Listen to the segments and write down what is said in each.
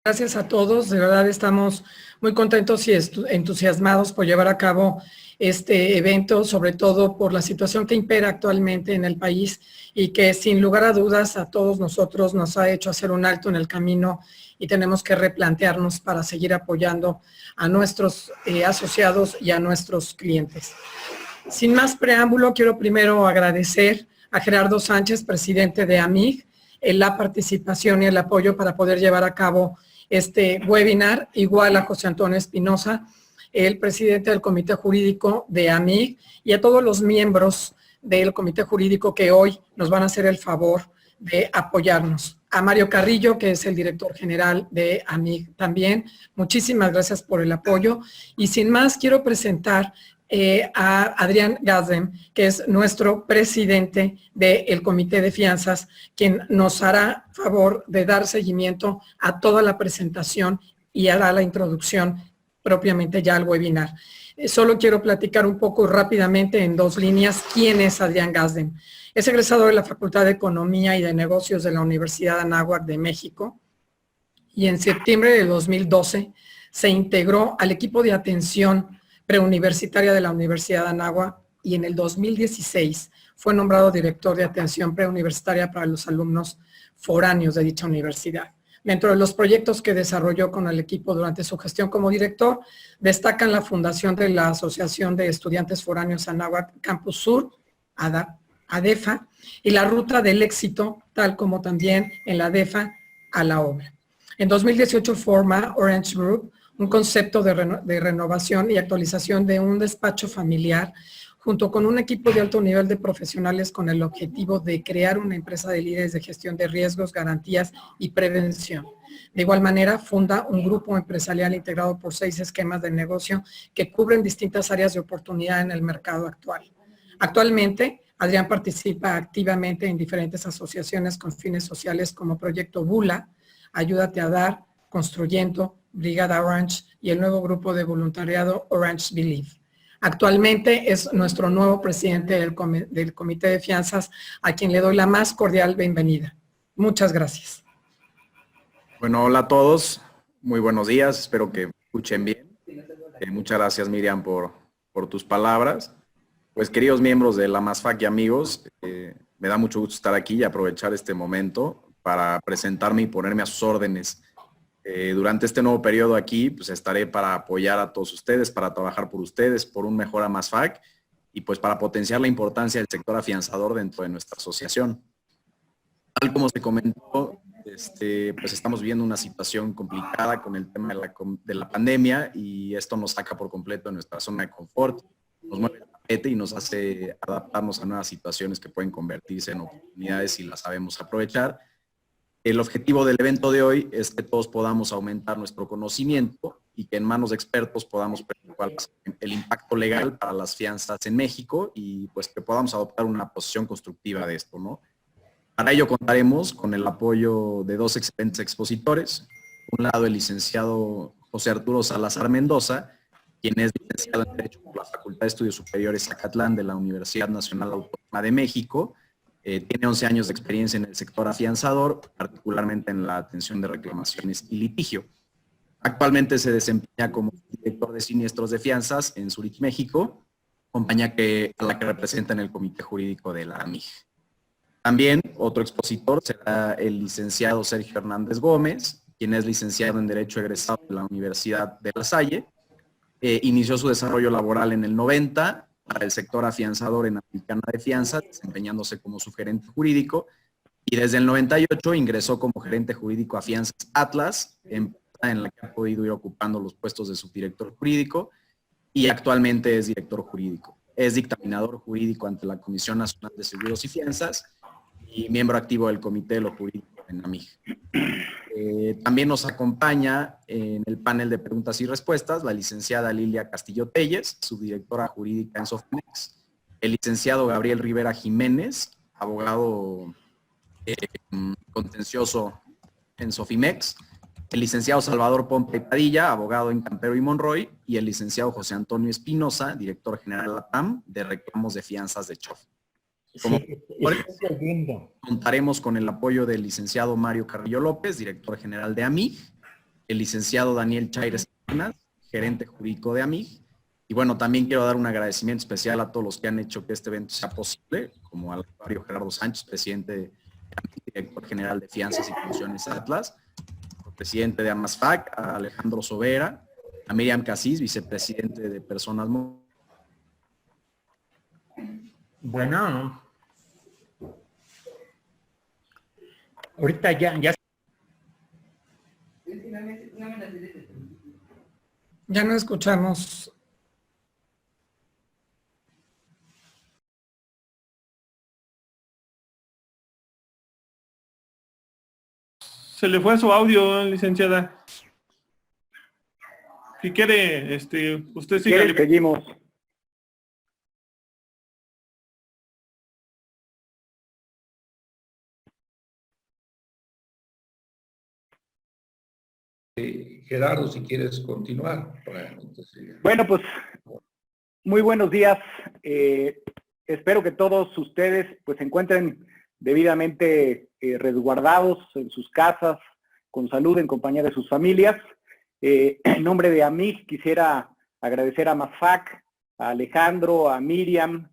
Gracias a todos, de verdad estamos muy contentos y entusiasmados por llevar a cabo este evento, sobre todo por la situación que impera actualmente en el país y que sin lugar a dudas a todos nosotros nos ha hecho hacer un alto en el camino y tenemos que replantearnos para seguir apoyando a nuestros asociados y a nuestros clientes. Sin más preámbulo, quiero primero agradecer a Gerardo Sánchez, presidente de AMIG, la participación y el apoyo para poder llevar a cabo este webinar, igual a José Antonio Espinosa, el presidente del Comité Jurídico de AMIG, y a todos los miembros del Comité Jurídico que hoy nos van a hacer el favor de apoyarnos. A Mario Carrillo, que es el director general de AMIG también, muchísimas gracias por el apoyo. Y sin más, quiero presentar a Adrián Gazdem, que es nuestro presidente del Comité de Fianzas, quien nos hará favor de dar seguimiento a toda la presentación y hará la introducción propiamente ya al webinar. Solo quiero platicar un poco rápidamente en dos líneas quién es Adrián Gazdem. Es egresado de la Facultad de Economía y de Negocios de la Universidad Anáhuac de México y en septiembre de 2012 se integró al equipo de atención preuniversitaria de la Universidad de Anáhuac y en el 2016 fue nombrado director de atención preuniversitaria para los alumnos foráneos de dicha universidad. Dentro de los proyectos que desarrolló con el equipo durante su gestión como director, destacan la fundación de la Asociación de Estudiantes Foráneos Anáhuac Campus Sur, ADEFA, y la Ruta del Éxito, tal como también en la ADEFA a la obra. En 2018 forma Orange Group, un concepto de renovación y actualización de un despacho familiar junto con un equipo de alto nivel de profesionales con el objetivo de crear una empresa de líderes de gestión de riesgos, garantías y prevención. De igual manera, funda un grupo empresarial integrado por 6 esquemas de negocio que cubren distintas áreas de oportunidad en el mercado actual. Actualmente, Adrián participa activamente en diferentes asociaciones con fines sociales como Proyecto Bula, Ayúdate a Dar, Construyendo, Brigada Orange y el nuevo grupo de voluntariado Orange Believe. Actualmente es nuestro nuevo presidente del Comité de Fianzas, a quien le doy la más cordial bienvenida. Muchas gracias. Bueno, hola a todos. Muy buenos días. Espero que me escuchen bien. Muchas gracias, Miriam, por tus palabras. Pues, queridos miembros de la MASFAC y amigos, me da mucho gusto estar aquí y aprovechar este momento para presentarme y ponerme a sus órdenes. Durante este nuevo periodo aquí, pues estaré para apoyar a todos ustedes, para trabajar por ustedes, por un mejor AMASFAC y pues para potenciar la importancia del sector afianzador dentro de nuestra asociación. Tal como se comentó, pues estamos viviendo una situación complicada con el tema de la pandemia y esto nos saca por completo de nuestra zona de confort, nos mueve el tapete y nos hace adaptarnos a nuevas situaciones que pueden convertirse en oportunidades si las sabemos aprovechar. El objetivo del evento de hoy es que todos podamos aumentar nuestro conocimiento y que en manos de expertos podamos ver cuál es el impacto legal para las fianzas en México y pues que podamos adoptar una posición constructiva de esto, ¿no? Para ello contaremos con el apoyo de dos excelentes expositores. Por un lado, el licenciado José Arturo Salazar Mendoza, quien es licenciado en Derecho por la Facultad de Estudios Superiores Zacatlán de la Universidad Nacional Autónoma de México. Tiene 11 años de experiencia en el sector afianzador, particularmente en la atención de reclamaciones y litigio. Actualmente se desempeña como director de siniestros de fianzas en Zurich, México, compañía a la que representa en el Comité Jurídico de la AMIG. También otro expositor será el licenciado Sergio Hernández Gómez, quien es licenciado en Derecho egresado de la Universidad de La Salle. Inició su desarrollo laboral en el 90 para el sector afianzador en Americana de Fianzas, desempeñándose como su gerente jurídico, y desde el 98 ingresó como gerente jurídico a Fianzas Atlas, empresa en la que ha podido ir ocupando los puestos de subdirector jurídico, y actualmente es director jurídico. Es dictaminador jurídico ante la Comisión Nacional de Seguros y Fianzas y miembro activo del Comité de lo Jurídico en AMIG. También nos acompaña en el panel de preguntas y respuestas la licenciada Lilia Castillo Telles, subdirectora jurídica en Sofimex, el licenciado Gabriel Rivera Jiménez, abogado contencioso en Sofimex, el licenciado Salvador Pompe Padilla, abogado en Campero y Monroy, y el licenciado José Antonio Espinosa, director general de la PAM de reclamos de fianzas de Chof. Como contaremos con el apoyo del licenciado Mario Carrillo López, director general de AMIG, el licenciado Daniel Chaires Cárdenas, gerente jurídico de AMIG. Y bueno, también quiero dar un agradecimiento especial a todos los que han hecho que este evento sea posible, como al actuario Gerardo Sánchez, presidente de AMIG, director general de Fianzas y Pensiones Atlas, presidente de AMASFAC, a Alejandro Sobera, a Miriam Casís, vicepresidente de Personas Móviles. Bueno, ahorita ya. Ya no escuchamos. Se le fue su audio, licenciada. Si quiere, usted sigue. Seguimos. Gerardo, si quieres continuar. Bueno, pues muy buenos días. Espero que todos ustedes pues se encuentren debidamente resguardados en sus casas, con salud, en compañía de sus familias. En nombre de AMIG quisiera agradecer a MASFAC, a Alejandro, a Miriam,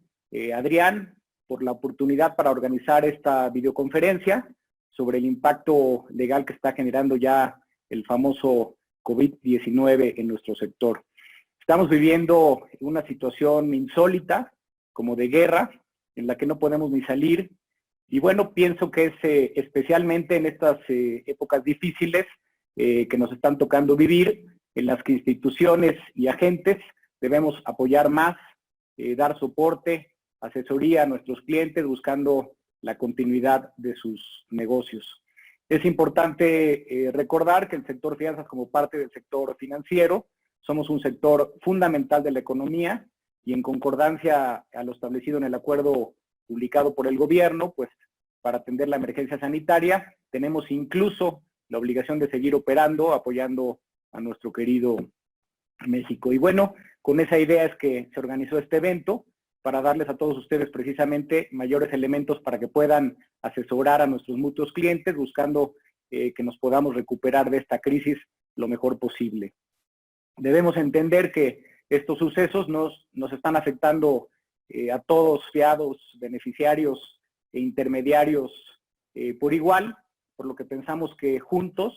Adrián, por la oportunidad para organizar esta videoconferencia sobre el impacto legal que está generando ya el famoso COVID-19 en nuestro sector. Estamos viviendo una situación insólita, como de guerra, en la que no podemos ni salir. Y bueno, pienso que es especialmente en estas épocas difíciles que nos están tocando vivir, en las que instituciones y agentes debemos apoyar más, dar soporte, asesoría a nuestros clientes buscando la continuidad de sus negocios. Es importante recordar que el sector finanzas, como parte del sector financiero, somos un sector fundamental de la economía y en concordancia a lo establecido en el acuerdo publicado por el gobierno, pues para atender la emergencia sanitaria, tenemos incluso la obligación de seguir operando, apoyando a nuestro querido México. Y bueno, con esa idea es que se organizó este evento para darles a todos ustedes precisamente mayores elementos para que puedan asesorar a nuestros mutuos clientes buscando que nos podamos recuperar de esta crisis lo mejor posible. Debemos entender que estos sucesos nos están afectando a todos, fiados, beneficiarios e intermediarios por igual, por lo que pensamos que juntos,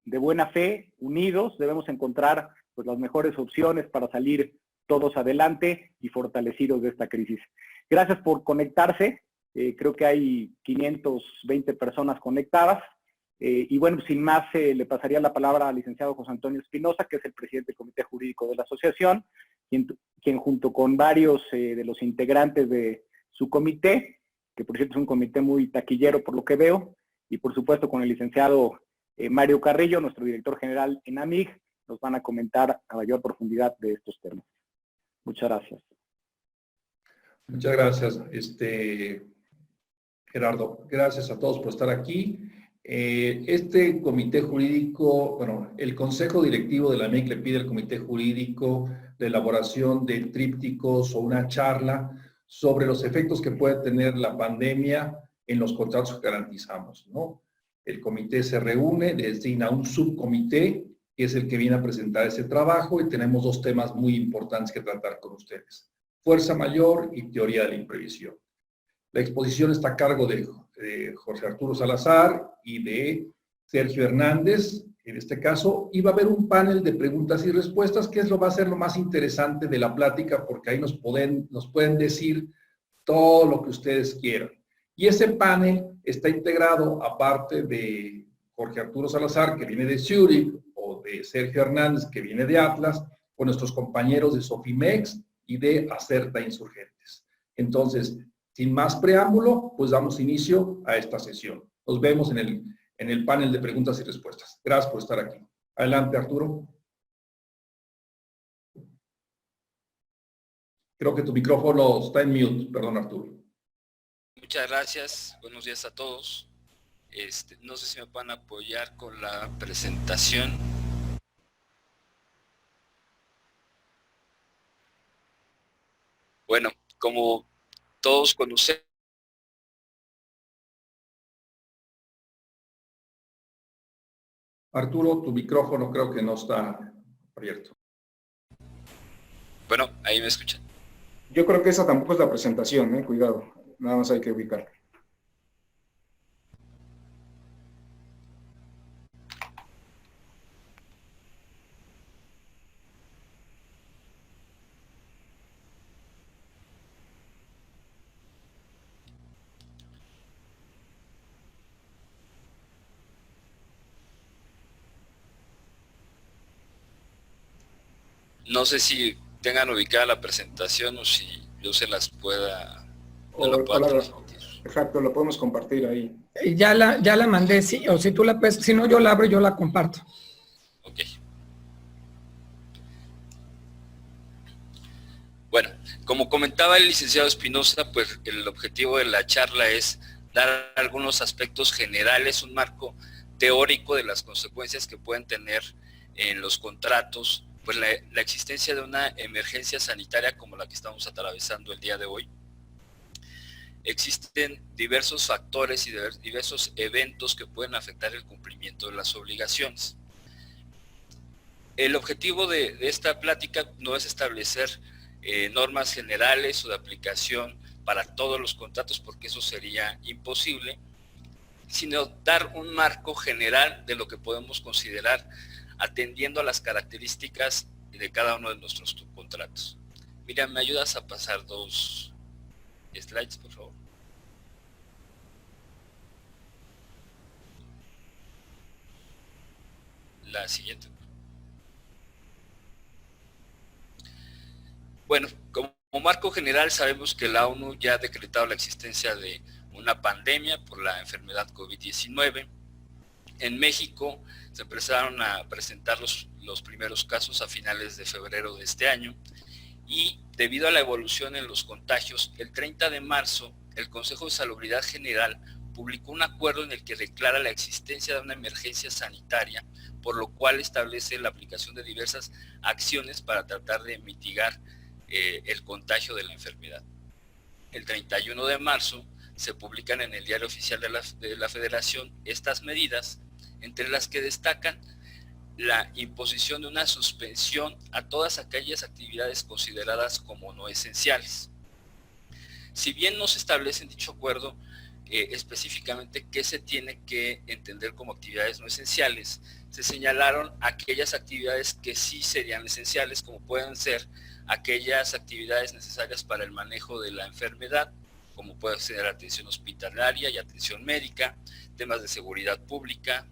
de buena fe, unidos, debemos encontrar pues, las mejores opciones para salir todos adelante y fortalecidos de esta crisis. Gracias por conectarse. Creo que hay 520 personas conectadas. Y bueno, sin más, le pasaría la palabra al licenciado José Antonio Espinosa, que es el presidente del Comité Jurídico de la Asociación, quien junto con varios de los integrantes de su comité, que por cierto es un comité muy taquillero por lo que veo, y por supuesto con el licenciado Mario Carrillo, nuestro director general en AMIG, nos van a comentar a mayor profundidad de estos temas. Muchas gracias. Muchas gracias, Gerardo. Gracias a todos por estar aquí. Este comité jurídico, bueno, el Consejo Directivo de la AMIG le pide al comité jurídico la elaboración de trípticos o una charla sobre los efectos que puede tener la pandemia en los contratos que garantizamos, ¿no? El comité se reúne, designa un subcomité, que es el que viene a presentar ese trabajo, y tenemos dos temas muy importantes que tratar con ustedes: fuerza mayor y teoría de la imprevisión. La exposición está a cargo de Jorge Arturo Salazar y de Sergio Hernández, en este caso, y va a haber un panel de preguntas y respuestas, que va a ser lo más interesante de la plática, porque ahí nos pueden decir todo lo que ustedes quieran. Y ese panel está integrado, aparte de Jorge Arturo Salazar, que viene de Zurich, o de Sergio Hernández, que viene de Atlas, con nuestros compañeros de Sofimex y de Acerta Insurgentes. Entonces, sin más preámbulo, pues damos inicio a esta sesión. Nos vemos en el panel de preguntas y respuestas. Gracias por estar aquí. Adelante, Arturo. Creo que tu micrófono está en mute. Perdón, Arturo. Muchas gracias. Buenos días a todos. No sé si me van a apoyar con la presentación. Bueno, como todos conocemos, Arturo, tu micrófono creo que no está abierto. Bueno, ahí me escuchan. Yo creo que esa tampoco es la presentación, cuidado, nada más hay que ubicar. No sé si tengan ubicada la presentación o si yo se las pueda, no la pueda transmitir. Exacto, lo podemos compartir ahí. Ya la mandé, sí, o si tú la puedes, si no yo la abro y yo la comparto. Ok. Bueno, como comentaba el licenciado Espinosa, pues el objetivo de la charla es dar algunos aspectos generales, un marco teórico de las consecuencias que pueden tener en los contratos, pues la existencia de una emergencia sanitaria como la que estamos atravesando el día de hoy. Existen diversos factores y diversos eventos que pueden afectar el cumplimiento de las obligaciones. El objetivo de esta plática no es establecer normas generales o de aplicación para todos los contratos, porque eso sería imposible, sino dar un marco general de lo que podemos considerar atendiendo a las características de cada uno de nuestros contratos. Mira, ¿me ayudas a pasar 2 slides, por favor? La siguiente. Bueno, como marco general sabemos que la ONU ya ha decretado la existencia de una pandemia por la enfermedad COVID-19. En México se empezaron a presentar los primeros casos a finales de febrero de este año y debido a la evolución en los contagios, el 30 de marzo el Consejo de Salubridad General publicó un acuerdo en el que declara la existencia de una emergencia sanitaria, por lo cual establece la aplicación de diversas acciones para tratar de mitigar el contagio de la enfermedad. El 31 de marzo se publican en el Diario Oficial de la Federación estas medidas, entre las que destacan la imposición de una suspensión a todas aquellas actividades consideradas como no esenciales. Si bien no se establece en dicho acuerdo específicamente qué se tiene que entender como actividades no esenciales, se señalaron aquellas actividades que sí serían esenciales, como pueden ser aquellas actividades necesarias para el manejo de la enfermedad, como puede ser atención hospitalaria y atención médica, temas de seguridad pública,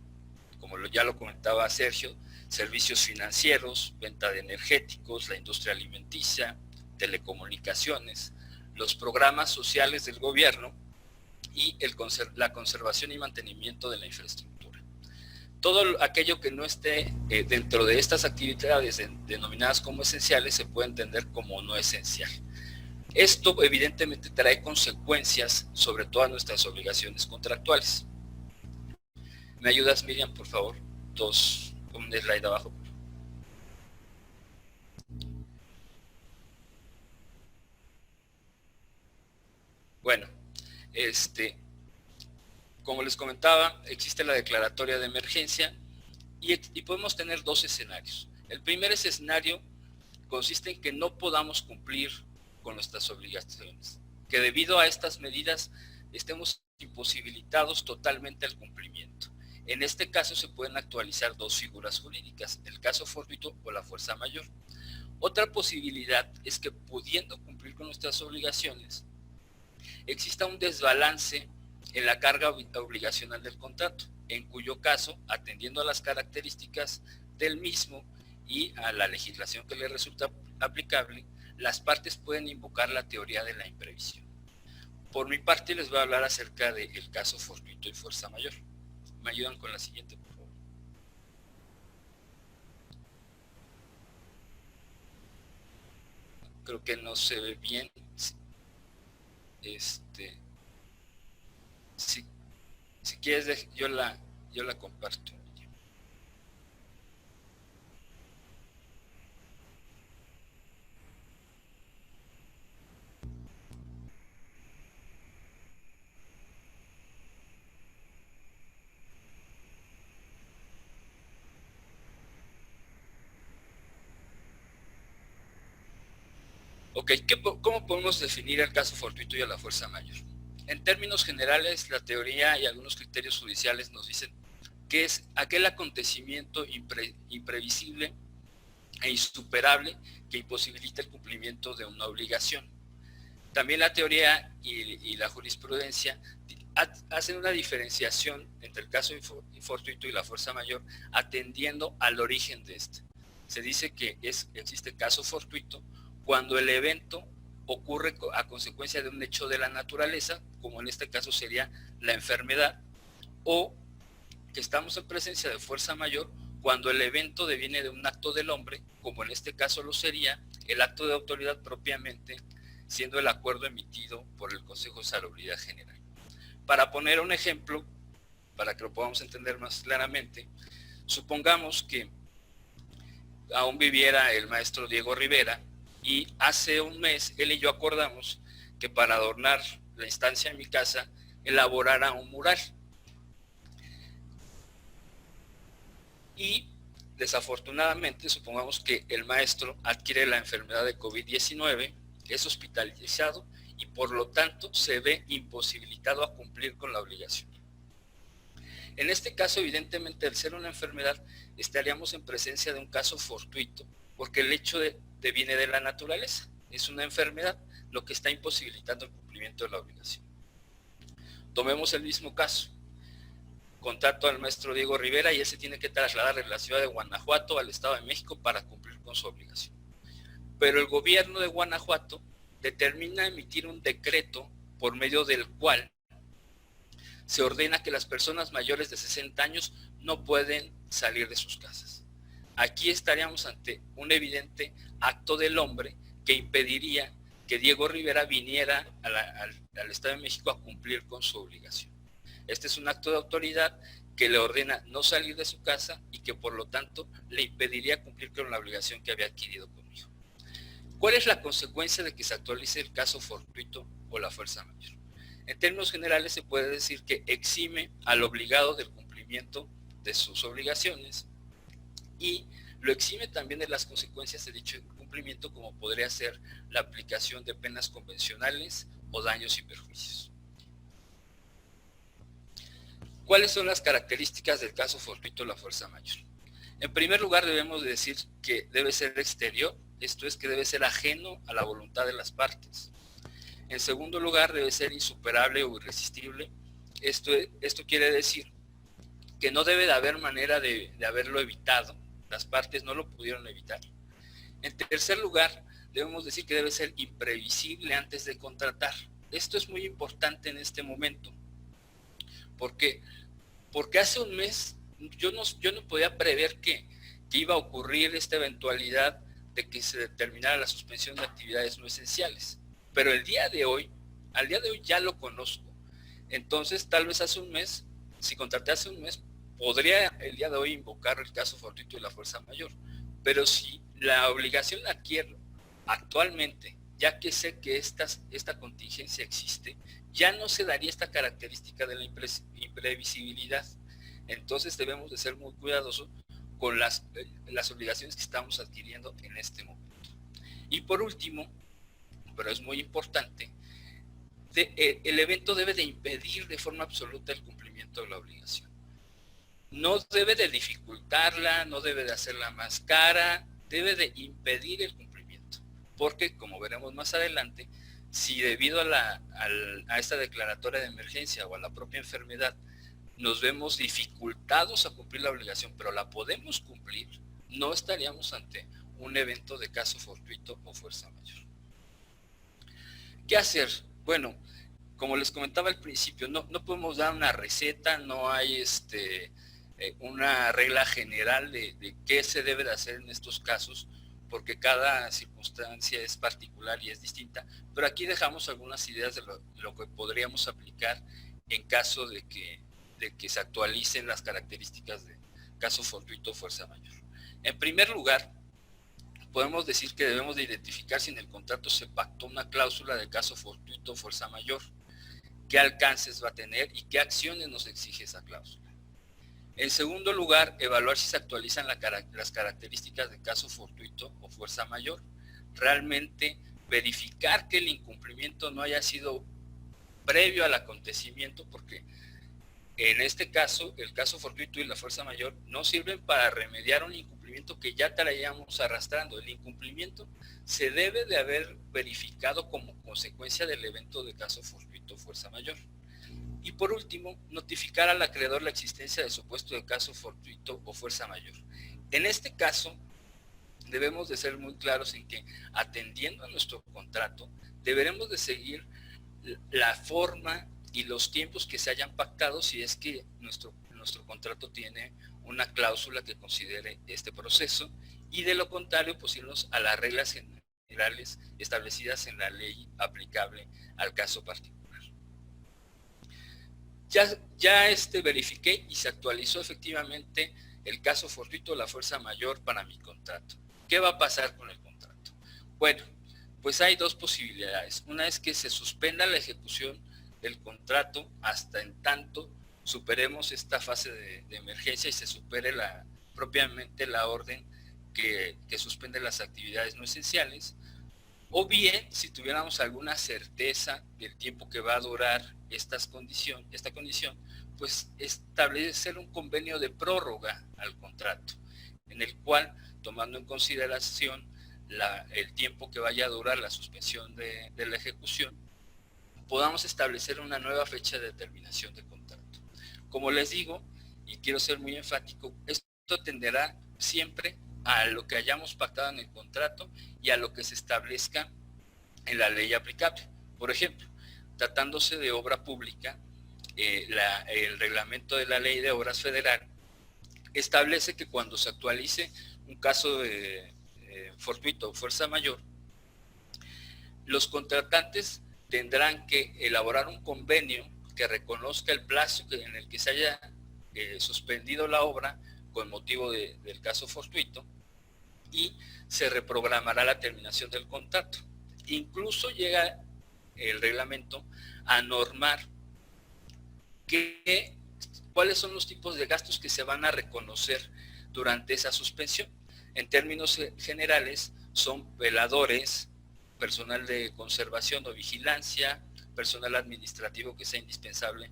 como ya lo comentaba Sergio, servicios financieros, venta de energéticos, la industria alimenticia, telecomunicaciones, los programas sociales del gobierno y la conservación y mantenimiento de la infraestructura. Todo aquello que no esté dentro de estas actividades denominadas como esenciales se puede entender como no esencial. Esto evidentemente trae consecuencias sobre todas nuestras obligaciones contractuales. ¿Me ayudas, Miriam, por favor? Un slide abajo. Bueno, como les comentaba, existe la declaratoria de emergencia y podemos tener 2 escenarios. El primer escenario consiste en que no podamos cumplir con nuestras obligaciones, que debido a estas medidas estemos imposibilitados totalmente al cumplimiento. En este caso se pueden actualizar 2 figuras jurídicas, el caso fortuito o la fuerza mayor. Otra posibilidad es que, pudiendo cumplir con nuestras obligaciones, exista un desbalance en la carga obligacional del contrato, en cuyo caso, atendiendo a las características del mismo y a la legislación que le resulta aplicable, las partes pueden invocar la teoría de la imprevisión. Por mi parte les voy a hablar acerca del caso fortuito y fuerza mayor. ¿Me ayudan con la siguiente, por favor? Creo que no se ve bien. Si quieres, yo la comparto. Ok, ¿cómo podemos definir el caso fortuito y a la fuerza mayor? En términos generales, la teoría y algunos criterios judiciales nos dicen que es aquel acontecimiento imprevisible e insuperable que imposibilita el cumplimiento de una obligación. También la teoría y la jurisprudencia hacen una diferenciación entre el caso fortuito y la fuerza mayor, atendiendo al origen de este. Se dice que existe caso fortuito cuando el evento ocurre a consecuencia de un hecho de la naturaleza, como en este caso sería la enfermedad, o que estamos en presencia de fuerza mayor cuando el evento deviene de un acto del hombre, como en este caso lo sería el acto de autoridad propiamente, siendo el acuerdo emitido por el Consejo de Salubridad General. Para poner un ejemplo, para que lo podamos entender más claramente, supongamos que aún viviera el maestro Diego Rivera y hace un mes él y yo acordamos que para adornar la instancia en mi casa elaborara un mural. Y desafortunadamente, supongamos que el maestro adquiere la enfermedad de COVID-19, es hospitalizado y por lo tanto se ve imposibilitado a cumplir con la obligación. En este caso, evidentemente, al ser una enfermedad, estaríamos en presencia de un caso fortuito, porque el hecho viene de la naturaleza, es una enfermedad, lo que está imposibilitando el cumplimiento de la obligación. Tomemos el mismo caso. Contacto al maestro Diego Rivera y él se tiene que trasladar de la ciudad de Guanajuato al Estado de México para cumplir con su obligación. Pero el gobierno de Guanajuato determina emitir un decreto por medio del cual se ordena que las personas mayores de 60 años no pueden salir de sus casas. Aquí estaríamos ante un evidente acto del hombre que impediría que Diego Rivera viniera al Estado de México a cumplir con su obligación. Este es un acto de autoridad que le ordena no salir de su casa y que por lo tanto le impediría cumplir con la obligación que había adquirido conmigo. ¿Cuál es la consecuencia de que se actualice el caso fortuito o la fuerza mayor? En términos generales se puede decir que exime al obligado del cumplimiento de sus obligaciones y lo exime también de las consecuencias de dicho incumplimiento, como podría ser la aplicación de penas convencionales o daños y perjuicios. ¿Cuáles son las características del caso fortuito o la fuerza mayor? En primer lugar, debemos decir que debe ser exterior, esto es que debe ser ajeno a la voluntad de las partes. En segundo lugar, debe ser insuperable o irresistible. Esto quiere decir que no debe de haber manera de haberlo evitado. Las partes no lo pudieron evitar. En tercer lugar, debemos decir que debe ser imprevisible antes de contratar. Esto es muy importante en este momento. ¿Por qué? Porque hace un mes yo no podía prever que iba a ocurrir esta eventualidad de que se determinara la suspensión de actividades no esenciales. Pero al día de hoy ya lo conozco. Entonces, tal vez hace un mes, si contraté hace un mes, podría el día de hoy invocar el caso fortuito y la fuerza mayor. Pero si la obligación la adquiero actualmente, ya que sé que esta contingencia existe, ya no se daría esta característica de la imprevisibilidad. Entonces debemos de ser muy cuidadosos con las obligaciones que estamos adquiriendo en este momento. Y por último, pero es muy importante, el evento debe de impedir de forma absoluta el cumplimiento de la obligación. No debe de dificultarla, no debe de hacerla más cara, debe de impedir el cumplimiento. Porque, como veremos más adelante, si debido a esta declaratoria de emergencia o a la propia enfermedad nos vemos dificultados a cumplir la obligación, pero la podemos cumplir, no estaríamos ante un evento de caso fortuito o fuerza mayor. ¿Qué hacer? Bueno, como les comentaba al principio, no podemos dar una receta, no hay una regla general de qué se debe de hacer en estos casos, porque cada circunstancia es particular y es distinta, pero aquí dejamos algunas ideas de lo que podríamos aplicar en caso de que se actualicen las características de caso fortuito o fuerza mayor. En primer lugar, podemos decir que debemos de identificar si en el contrato se pactó una cláusula de caso fortuito o fuerza mayor, qué alcances va a tener y qué acciones nos exige esa cláusula. En segundo lugar, evaluar si se actualizan las características de caso fortuito o fuerza mayor. Realmente verificar que el incumplimiento no haya sido previo al acontecimiento, porque en este caso, el caso fortuito y la fuerza mayor no sirven para remediar un incumplimiento que ya traíamos arrastrando. El incumplimiento se debe de haber verificado como consecuencia del evento de caso fortuito o fuerza mayor. Y por último, notificar al acreedor la existencia de supuesto de caso fortuito o fuerza mayor. En este caso, debemos de ser muy claros en que, atendiendo a nuestro contrato, deberemos de seguir la forma y los tiempos que se hayan pactado si es que nuestro contrato tiene una cláusula que considere este proceso, y de lo contrario, pues irnos a las reglas generales establecidas en la ley aplicable al caso particular. Ya verifiqué y se actualizó efectivamente el caso fortuito o la fuerza mayor para mi contrato. ¿Qué va a pasar con el contrato? Bueno, pues hay dos posibilidades. Una es que se suspenda la ejecución del contrato hasta en tanto superemos esta fase de emergencia y se supere propiamente la orden que suspende las actividades no esenciales. O bien, si tuviéramos alguna certeza del tiempo que va a durar esta condición, pues establecer un convenio de prórroga al contrato, en el cual, tomando en consideración el tiempo que vaya a durar la suspensión de la ejecución, podamos establecer una nueva fecha de terminación de contrato. Como les digo, y quiero ser muy enfático, esto tenderá siempre a lo que hayamos pactado en el contrato y a lo que se establezca en la ley aplicable. Por ejemplo, tratándose de obra pública, el reglamento de la Ley de Obras Federal establece que cuando se actualice un caso de fortuito o fuerza mayor, los contratantes tendrán que elaborar un convenio que reconozca el plazo en el que se haya suspendido la obra con motivo del caso fortuito, y se reprogramará la terminación del contrato. Incluso llega el reglamento a normar cuáles son los tipos de gastos que se van a reconocer durante esa suspensión. En términos generales, son veladores, personal de conservación o vigilancia, personal administrativo que sea indispensable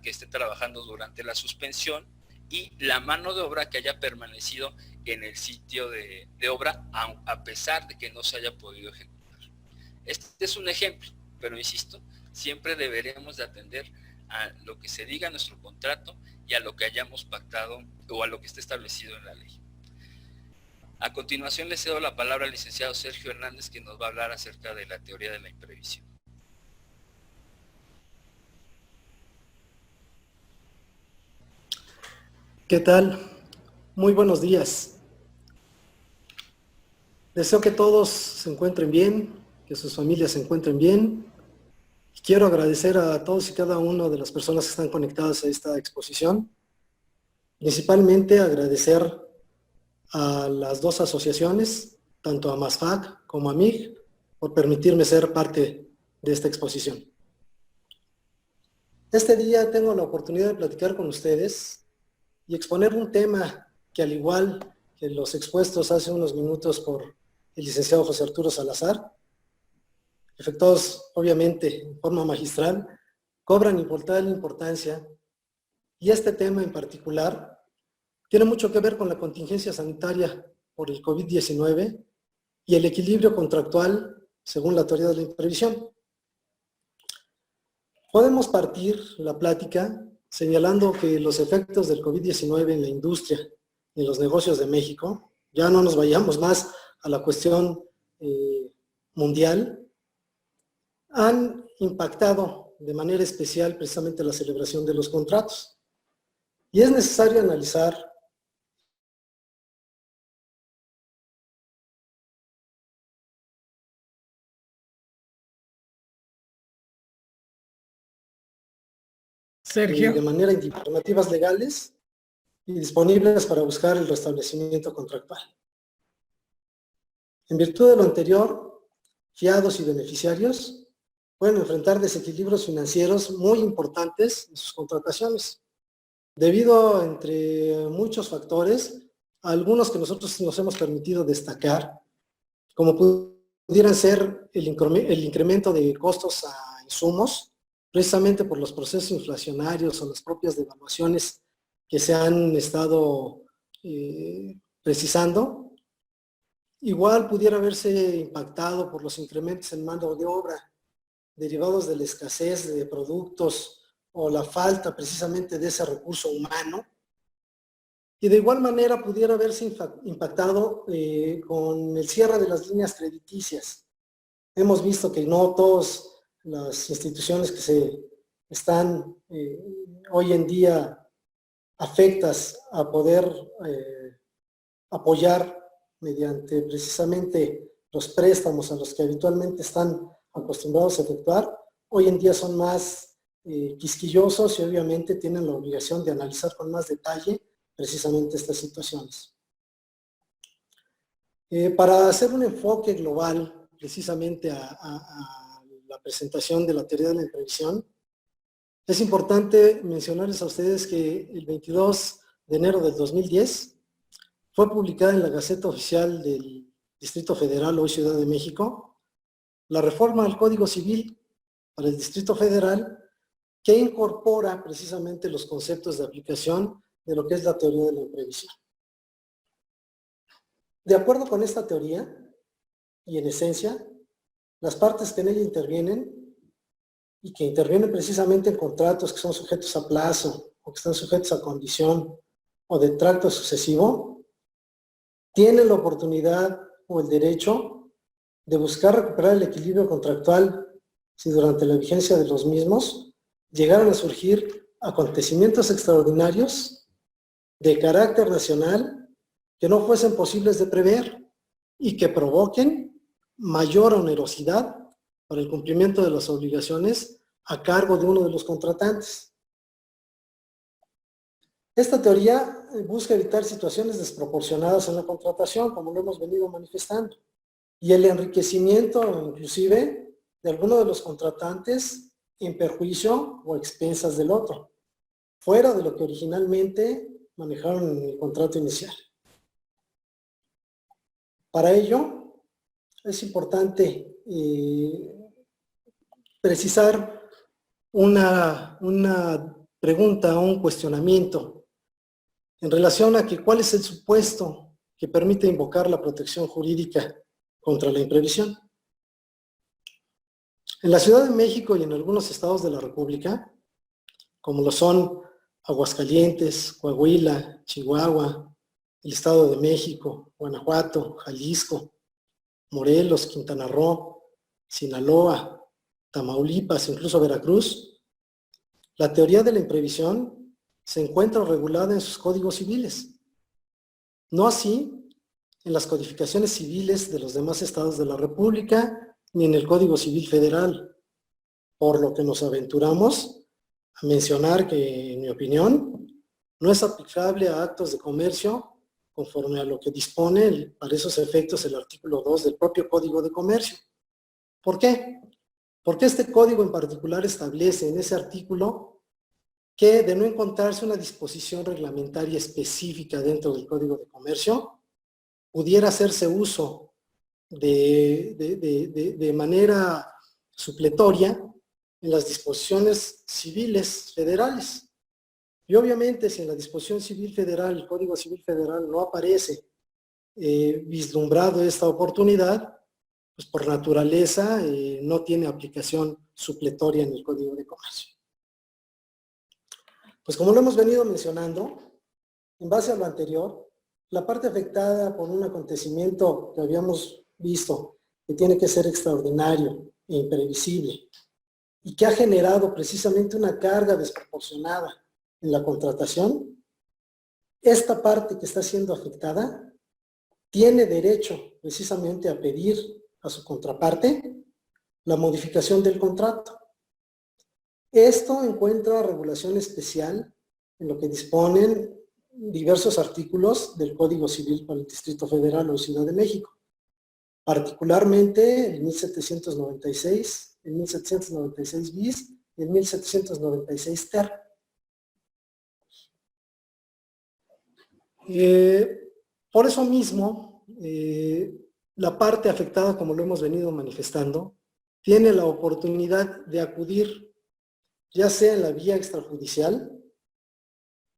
que esté trabajando durante la suspensión, y la mano de obra que haya permanecido en el sitio de obra a pesar de que no se haya podido ejecutar. Este es un ejemplo, pero insisto, siempre deberemos de atender a lo que se diga en nuestro contrato y a lo que hayamos pactado o a lo que esté establecido en la ley. A continuación le cedo la palabra al licenciado Sergio Hernández, que nos va a hablar acerca de la teoría de la imprevisión. ¿Qué tal? Muy buenos días. Deseo que todos se encuentren bien, que sus familias se encuentren bien. Quiero agradecer a todos y cada una de las personas que están conectadas a esta exposición. Principalmente agradecer a las dos asociaciones, tanto a MASFAC como a MIG, por permitirme ser parte de esta exposición. Este día tengo la oportunidad de platicar con ustedes y exponer un tema que, al igual que los expuestos hace unos minutos por el licenciado José Arturo Salazar, efectuados obviamente en forma magistral, cobran importancia, y este tema en particular tiene mucho que ver con la contingencia sanitaria por el COVID-19 y el equilibrio contractual según la teoría de la imprevisión. Podemos partir la plática señalando que los efectos del COVID-19 en la industria y en los negocios de México, ya no nos vayamos más a la cuestión mundial, han impactado de manera especial precisamente la celebración de los contratos. Y es necesario analizar Sergio. de manera alternativas legales y disponibles para buscar el restablecimiento contractual. En virtud de lo anterior, fiados y beneficiarios pueden enfrentar desequilibrios financieros muy importantes en sus contrataciones, debido, entre muchos factores, a algunos que nosotros nos hemos permitido destacar, como pudieran ser el incremento de costos a insumos, precisamente por los procesos inflacionarios o las propias devaluaciones que se han estado precisando. Igual pudiera haberse impactado por los incrementos en mano de obra derivados de la escasez de productos o la falta precisamente de ese recurso humano. Y de igual manera pudiera haberse impactado con el cierre de las líneas crediticias. Hemos visto que no todas las instituciones que se están hoy en día afectas a poder apoyar mediante precisamente los préstamos a los que habitualmente están acostumbrados a efectuar, hoy en día son más quisquillosos y obviamente tienen la obligación de analizar con más detalle precisamente estas situaciones. Para hacer un enfoque global precisamente a la presentación de la teoría de la imprevisión, es importante mencionarles a ustedes que el 22 de enero del 2010 fue publicada en la Gaceta Oficial del Distrito Federal, hoy Ciudad de México, la reforma al Código Civil para el Distrito Federal que incorpora precisamente los conceptos de aplicación de lo que es la teoría de la imprevisión. De acuerdo con esta teoría, y en esencia, las partes que en ella intervienen, y que intervienen precisamente en contratos que son sujetos a plazo, o que están sujetos a condición, o de tracto sucesivo, tienen la oportunidad o el derecho de buscar recuperar el equilibrio contractual si durante la vigencia de los mismos llegaron a surgir acontecimientos extraordinarios de carácter nacional que no fuesen posibles de prever y que provoquen mayor onerosidad para el cumplimiento de las obligaciones a cargo de uno de los contratantes. Esta teoría busca evitar situaciones desproporcionadas en la contratación, como lo hemos venido manifestando, y el enriquecimiento inclusive de alguno de los contratantes en perjuicio o expensas del otro, fuera de lo que originalmente manejaron en el contrato inicial. Para ello, es importante precisar una pregunta, un cuestionamiento en relación a que cuál es el supuesto que permite invocar la protección jurídica contra la imprevisión. En la Ciudad de México y en algunos estados de la República, como lo son Aguascalientes, Coahuila, Chihuahua, el Estado de México, Guanajuato, Jalisco, Morelos, Quintana Roo, Sinaloa, Tamaulipas, incluso Veracruz, la teoría de la imprevisión se encuentra regulada en sus códigos civiles. No así en las codificaciones civiles de los demás estados de la República, ni en el Código Civil Federal, por lo que nos aventuramos a mencionar que, en mi opinión, no es aplicable a actos de comercio conforme a lo que dispone para esos efectos el artículo 2 del propio Código de Comercio. ¿Por qué? Porque este código en particular establece en ese artículo que de no encontrarse una disposición reglamentaria específica dentro del Código de Comercio, pudiera hacerse uso de manera supletoria en las disposiciones civiles federales. Y obviamente si en la disposición civil federal, el Código Civil Federal no aparece vislumbrado esta oportunidad, pues por naturaleza no tiene aplicación supletoria en el Código de Comercio. Pues como lo hemos venido mencionando, en base a lo anterior, la parte afectada por un acontecimiento que habíamos visto, que tiene que ser extraordinario e imprevisible, y que ha generado precisamente una carga desproporcionada en la contratación, esta parte que está siendo afectada tiene derecho precisamente a pedir a su contraparte la modificación del contrato. Esto encuentra regulación especial en lo que disponen diversos artículos del Código Civil para el Distrito Federal o Ciudad de México, particularmente el 1796, el 1796 bis y el 1796 ter. Por eso mismo, la parte afectada, como lo hemos venido manifestando, tiene la oportunidad de acudir, ya sea en la vía extrajudicial,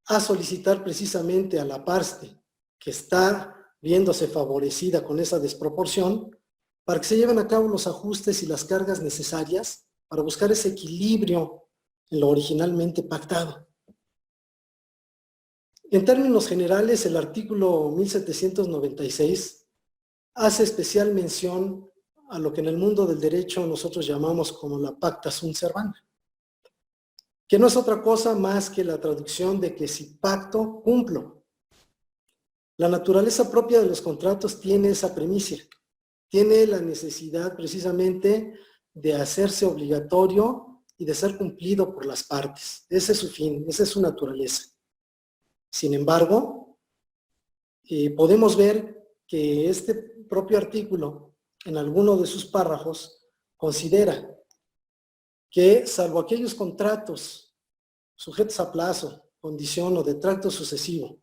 a solicitar precisamente a la parte que está viéndose favorecida con esa desproporción, para que se lleven a cabo los ajustes y las cargas necesarias para buscar ese equilibrio en lo originalmente pactado. En términos generales, el artículo 1796 hace especial mención a lo que en el mundo del derecho nosotros llamamos como la pacta sunt servanda, que no es otra cosa más que la traducción de que si pacto, cumplo. La naturaleza propia de los contratos tiene esa premisa, tiene la necesidad precisamente de hacerse obligatorio y de ser cumplido por las partes. Ese es su fin, esa es su naturaleza. Sin embargo, podemos ver que este propio artículo, en alguno de sus párrafos, considera que salvo aquellos contratos sujetos a plazo, condición o de tracto sucesivo,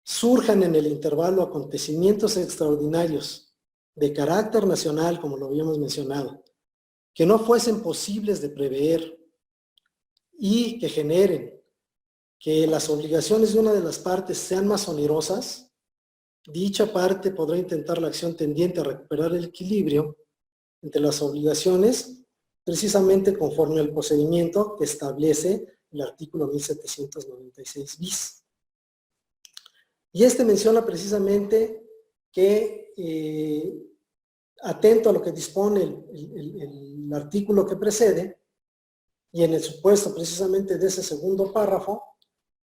surjan en el intervalo acontecimientos extraordinarios de carácter nacional, como lo habíamos mencionado, que no fuesen posibles de prever y que generen que las obligaciones de una de las partes sean más onerosas, dicha parte podrá intentar la acción tendiente a recuperar el equilibrio entre las obligaciones, precisamente conforme al procedimiento que establece el artículo 1796 bis. Y este menciona precisamente que, atento a lo que dispone el artículo que precede, y en el supuesto precisamente de ese segundo párrafo,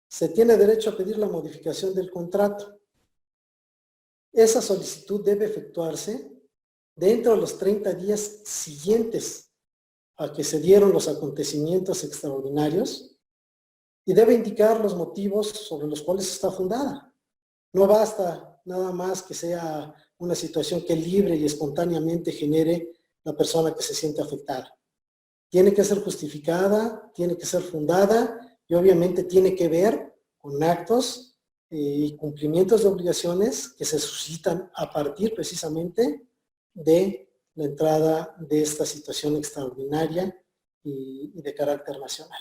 se tiene derecho a pedir la modificación del contrato. Esa solicitud debe efectuarse dentro de los 30 días siguientes a que se dieron los acontecimientos extraordinarios y debe indicar los motivos sobre los cuales está fundada. No basta nada más que sea una situación que libre y espontáneamente genere la persona que se siente afectada. Tiene que ser justificada, tiene que ser fundada y obviamente tiene que ver con actos y cumplimientos de obligaciones que se suscitan a partir precisamente de la entrada de esta situación extraordinaria y de carácter nacional.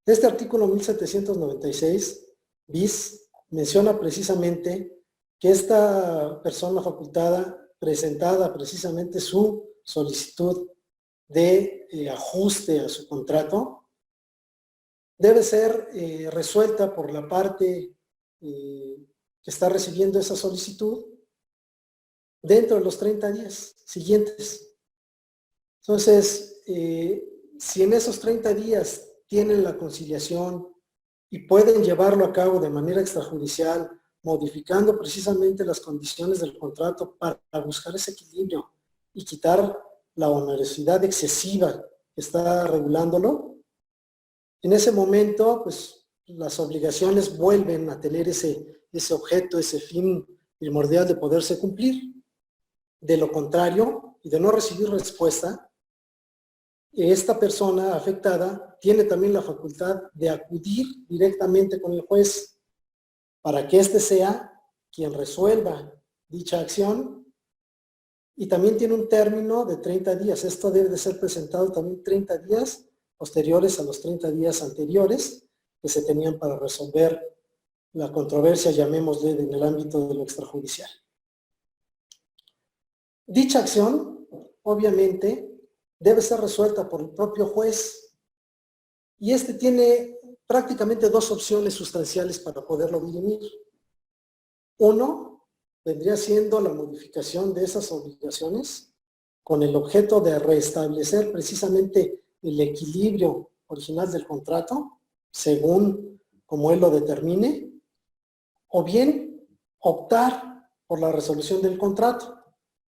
Este artículo 1796 bis menciona precisamente que esta persona facultada presentada precisamente su solicitud de ajuste a su contrato debe ser resuelta por la parte que está recibiendo esa solicitud dentro de los 30 días siguientes. Entonces, si en esos 30 días tienen la conciliación y pueden llevarlo a cabo de manera extrajudicial, modificando precisamente las condiciones del contrato para buscar ese equilibrio y quitar la onerosidad excesiva que está regulándolo, en ese momento, pues, las obligaciones vuelven a tener ese objeto, ese fin primordial de poderse cumplir. De lo contrario, y de no recibir respuesta, esta persona afectada tiene también la facultad de acudir directamente con el juez para que éste sea quien resuelva dicha acción, y también tiene un término de 30 días. Esto debe de ser presentado también 30 días posteriores a los 30 días anteriores que se tenían para resolver la controversia, llamémosle, en el ámbito de lo extrajudicial. Dicha acción, obviamente, debe ser resuelta por el propio juez y este tiene prácticamente dos opciones sustanciales para poderlo dirimir. Uno, vendría siendo la modificación de esas obligaciones con el objeto de restablecer precisamente el equilibrio original del contrato, según como él lo determine, o bien optar por la resolución del contrato,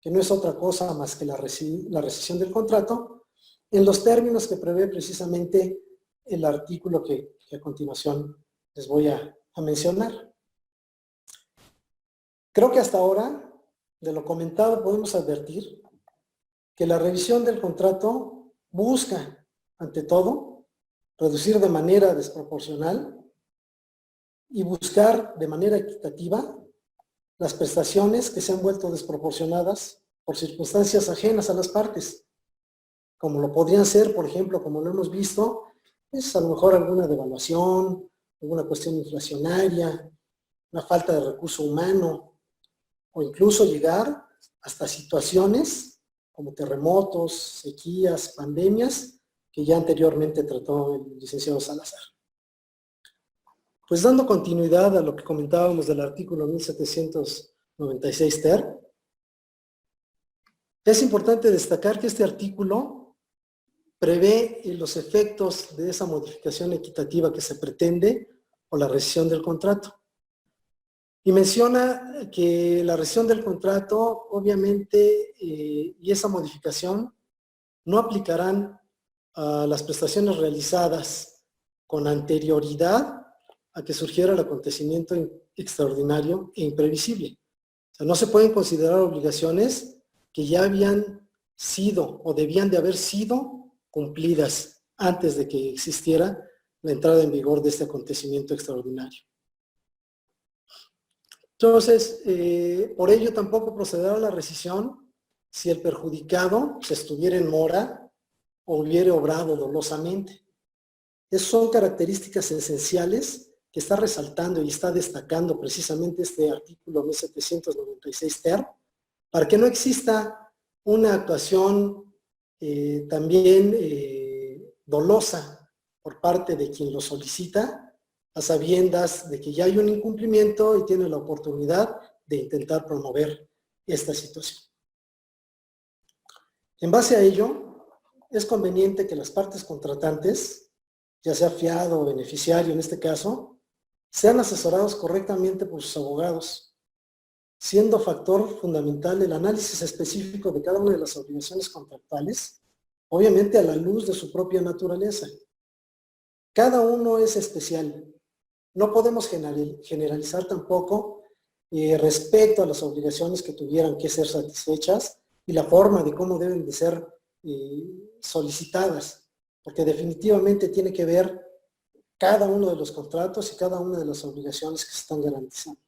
que no es otra cosa más que la rescisión del contrato, en los términos que prevé precisamente el artículo que a continuación les voy a mencionar. Creo que hasta ahora, de lo comentado, podemos advertir que la revisión del contrato busca, ante todo, reducir de manera desproporcional y buscar de manera equitativa las prestaciones que se han vuelto desproporcionadas por circunstancias ajenas a las partes, como lo podrían ser, por ejemplo, como lo hemos visto, es a lo mejor alguna devaluación, alguna cuestión inflacionaria, una falta de recurso humano, o incluso llegar hasta situaciones como terremotos, sequías, pandemias, que ya anteriormente trató el licenciado Salazar. Pues dando continuidad a lo que comentábamos del artículo 1796 ter, es importante destacar que este artículo prevé los efectos de esa modificación equitativa que se pretende o la rescisión del contrato. Y menciona que la rescisión del contrato, obviamente, y esa modificación no aplicarán a las prestaciones realizadas con anterioridad a que surgiera el acontecimiento extraordinario e imprevisible. O sea, no se pueden considerar obligaciones que ya habían sido o debían de haber sido cumplidas antes de que existiera la entrada en vigor de este acontecimiento extraordinario. Entonces, por ello tampoco procederá a la rescisión si el perjudicado se estuviera en mora o hubiera obrado dolosamente. Esas son características esenciales que está resaltando y está destacando precisamente este artículo 1796 ter, para que no exista una actuación también dolosa por parte de quien lo solicita, a sabiendas de que ya hay un incumplimiento y tiene la oportunidad de intentar promover esta situación. En base a ello, es conveniente que las partes contratantes, ya sea fiado o beneficiario en este caso, sean asesorados correctamente por sus abogados, siendo factor fundamental el análisis específico de cada una de las obligaciones contractuales, obviamente a la luz de su propia naturaleza. Cada uno es especial. No podemos generalizar tampoco respecto a las obligaciones que tuvieran que ser satisfechas y la forma de cómo deben de ser solicitadas, porque definitivamente tiene que ver cada uno de los contratos y cada una de las obligaciones que se están garantizando.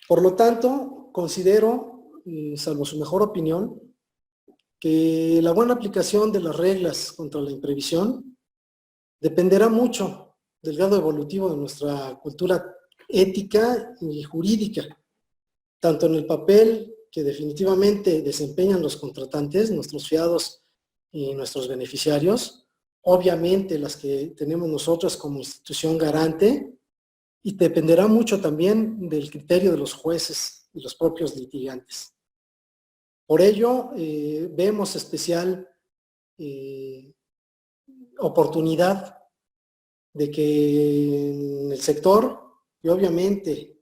Por lo tanto, considero, salvo su mejor opinión, que la buena aplicación de las reglas contra la imprevisión dependerá mucho del grado evolutivo de nuestra cultura ética y jurídica, tanto en el papel que definitivamente desempeñan los contratantes, nuestros fiados y nuestros beneficiarios, obviamente las que tenemos nosotros como institución garante, y dependerá mucho también del criterio de los jueces y los propios litigantes. Por ello, vemos especial oportunidad de que en el sector, y obviamente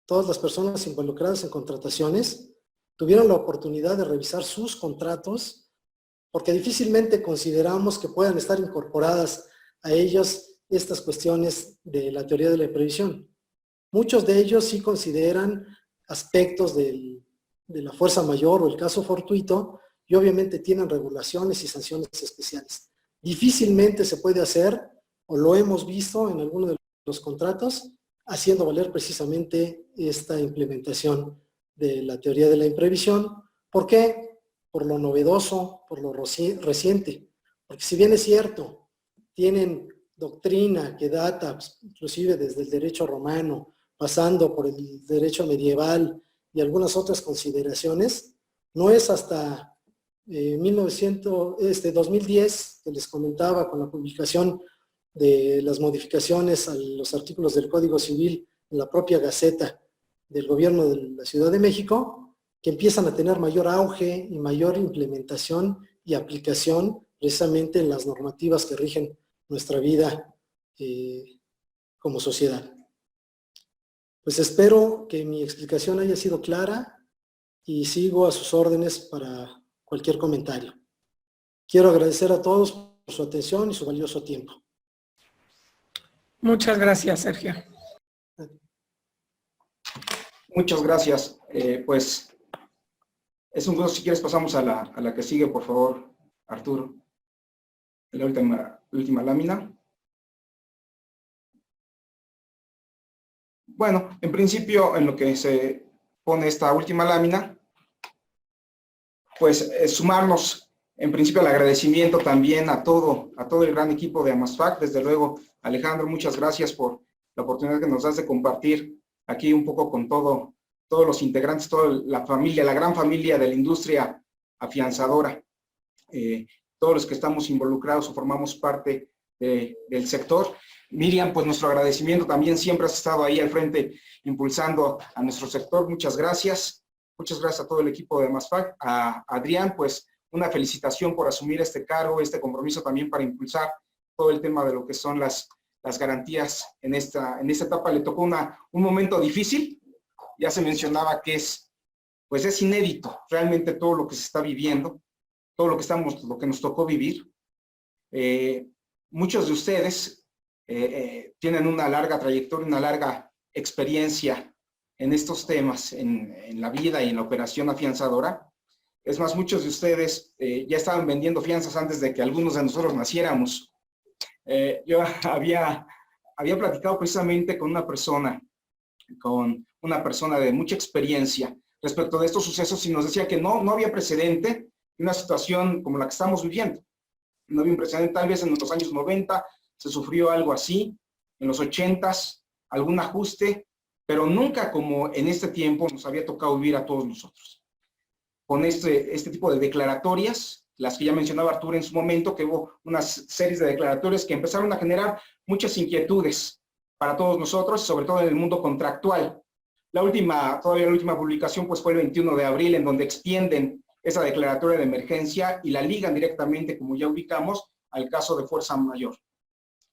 todas las personas involucradas en contrataciones, tuvieran la oportunidad de revisar sus contratos, porque difícilmente consideramos que puedan estar incorporadas a ellos estas cuestiones de la teoría de la previsión. Muchos de ellos sí consideran aspectos de la fuerza mayor o el caso fortuito, y obviamente tienen regulaciones y sanciones especiales. Difícilmente se puede hacer, o lo hemos visto en algunos de los contratos, haciendo valer precisamente esta implementación de la teoría de la imprevisión. ¿Por qué? Por lo novedoso, por lo reciente. Porque si bien es cierto, tienen doctrina que data inclusive desde el derecho romano, pasando por el derecho medieval y algunas otras consideraciones, no es hasta 2010 que les comentaba con la publicación de las modificaciones a los artículos del Código Civil en la propia Gaceta del Gobierno de la Ciudad de México, que empiezan a tener mayor auge y mayor implementación y aplicación precisamente en las normativas que rigen nuestra vida como sociedad. Pues espero que mi explicación haya sido clara y sigo a sus órdenes para cualquier comentario. Quiero agradecer a todos por su atención y su valioso tiempo. Muchas gracias, Sergio. Muchas gracias. Pues es un gusto. Si quieres pasamos a la que sigue, por favor, Arturo. La última lámina. Bueno, en principio, en lo que se pone esta última lámina, pues sumarnos en principio al agradecimiento también a todo el gran equipo de AMASFAC. Desde luego, Alejandro, muchas gracias por la oportunidad que nos das de compartir aquí un poco con todos los integrantes, toda la familia, la gran familia de la industria afianzadora, todos los que estamos involucrados o formamos parte del sector. Miriam, pues nuestro agradecimiento también, siempre has estado ahí al frente impulsando a nuestro sector, muchas gracias. Muchas gracias a todo el equipo de AMASFAC. A Adrián, pues una felicitación por asumir este cargo, este compromiso también para impulsar todo el tema de lo que son las garantías en esta etapa. Le tocó un momento difícil, ya se mencionaba que es inédito realmente todo lo que se está viviendo, todo lo que nos tocó vivir. Muchos de ustedes tienen una larga trayectoria, una larga experiencia en estos temas, en la vida y en la operación afianzadora. Es más, muchos de ustedes ya estaban vendiendo fianzas antes de que algunos de nosotros naciéramos. Yo había platicado precisamente con una persona de mucha experiencia respecto de estos sucesos y nos decía que no había precedente en una situación como la que estamos viviendo. No había un precedente, tal vez en los años 90 se sufrió algo así, en los 80s algún ajuste, pero nunca como en este tiempo nos había tocado vivir a todos nosotros. Con este tipo de declaratorias, las que ya mencionaba Arturo en su momento, que hubo unas series de declaratorias que empezaron a generar muchas inquietudes para todos nosotros, sobre todo en el mundo contractual. Todavía la última publicación pues fue el 21 de abril, en donde extienden esa declaratoria de emergencia y la ligan directamente, como ya ubicamos, al caso de fuerza mayor.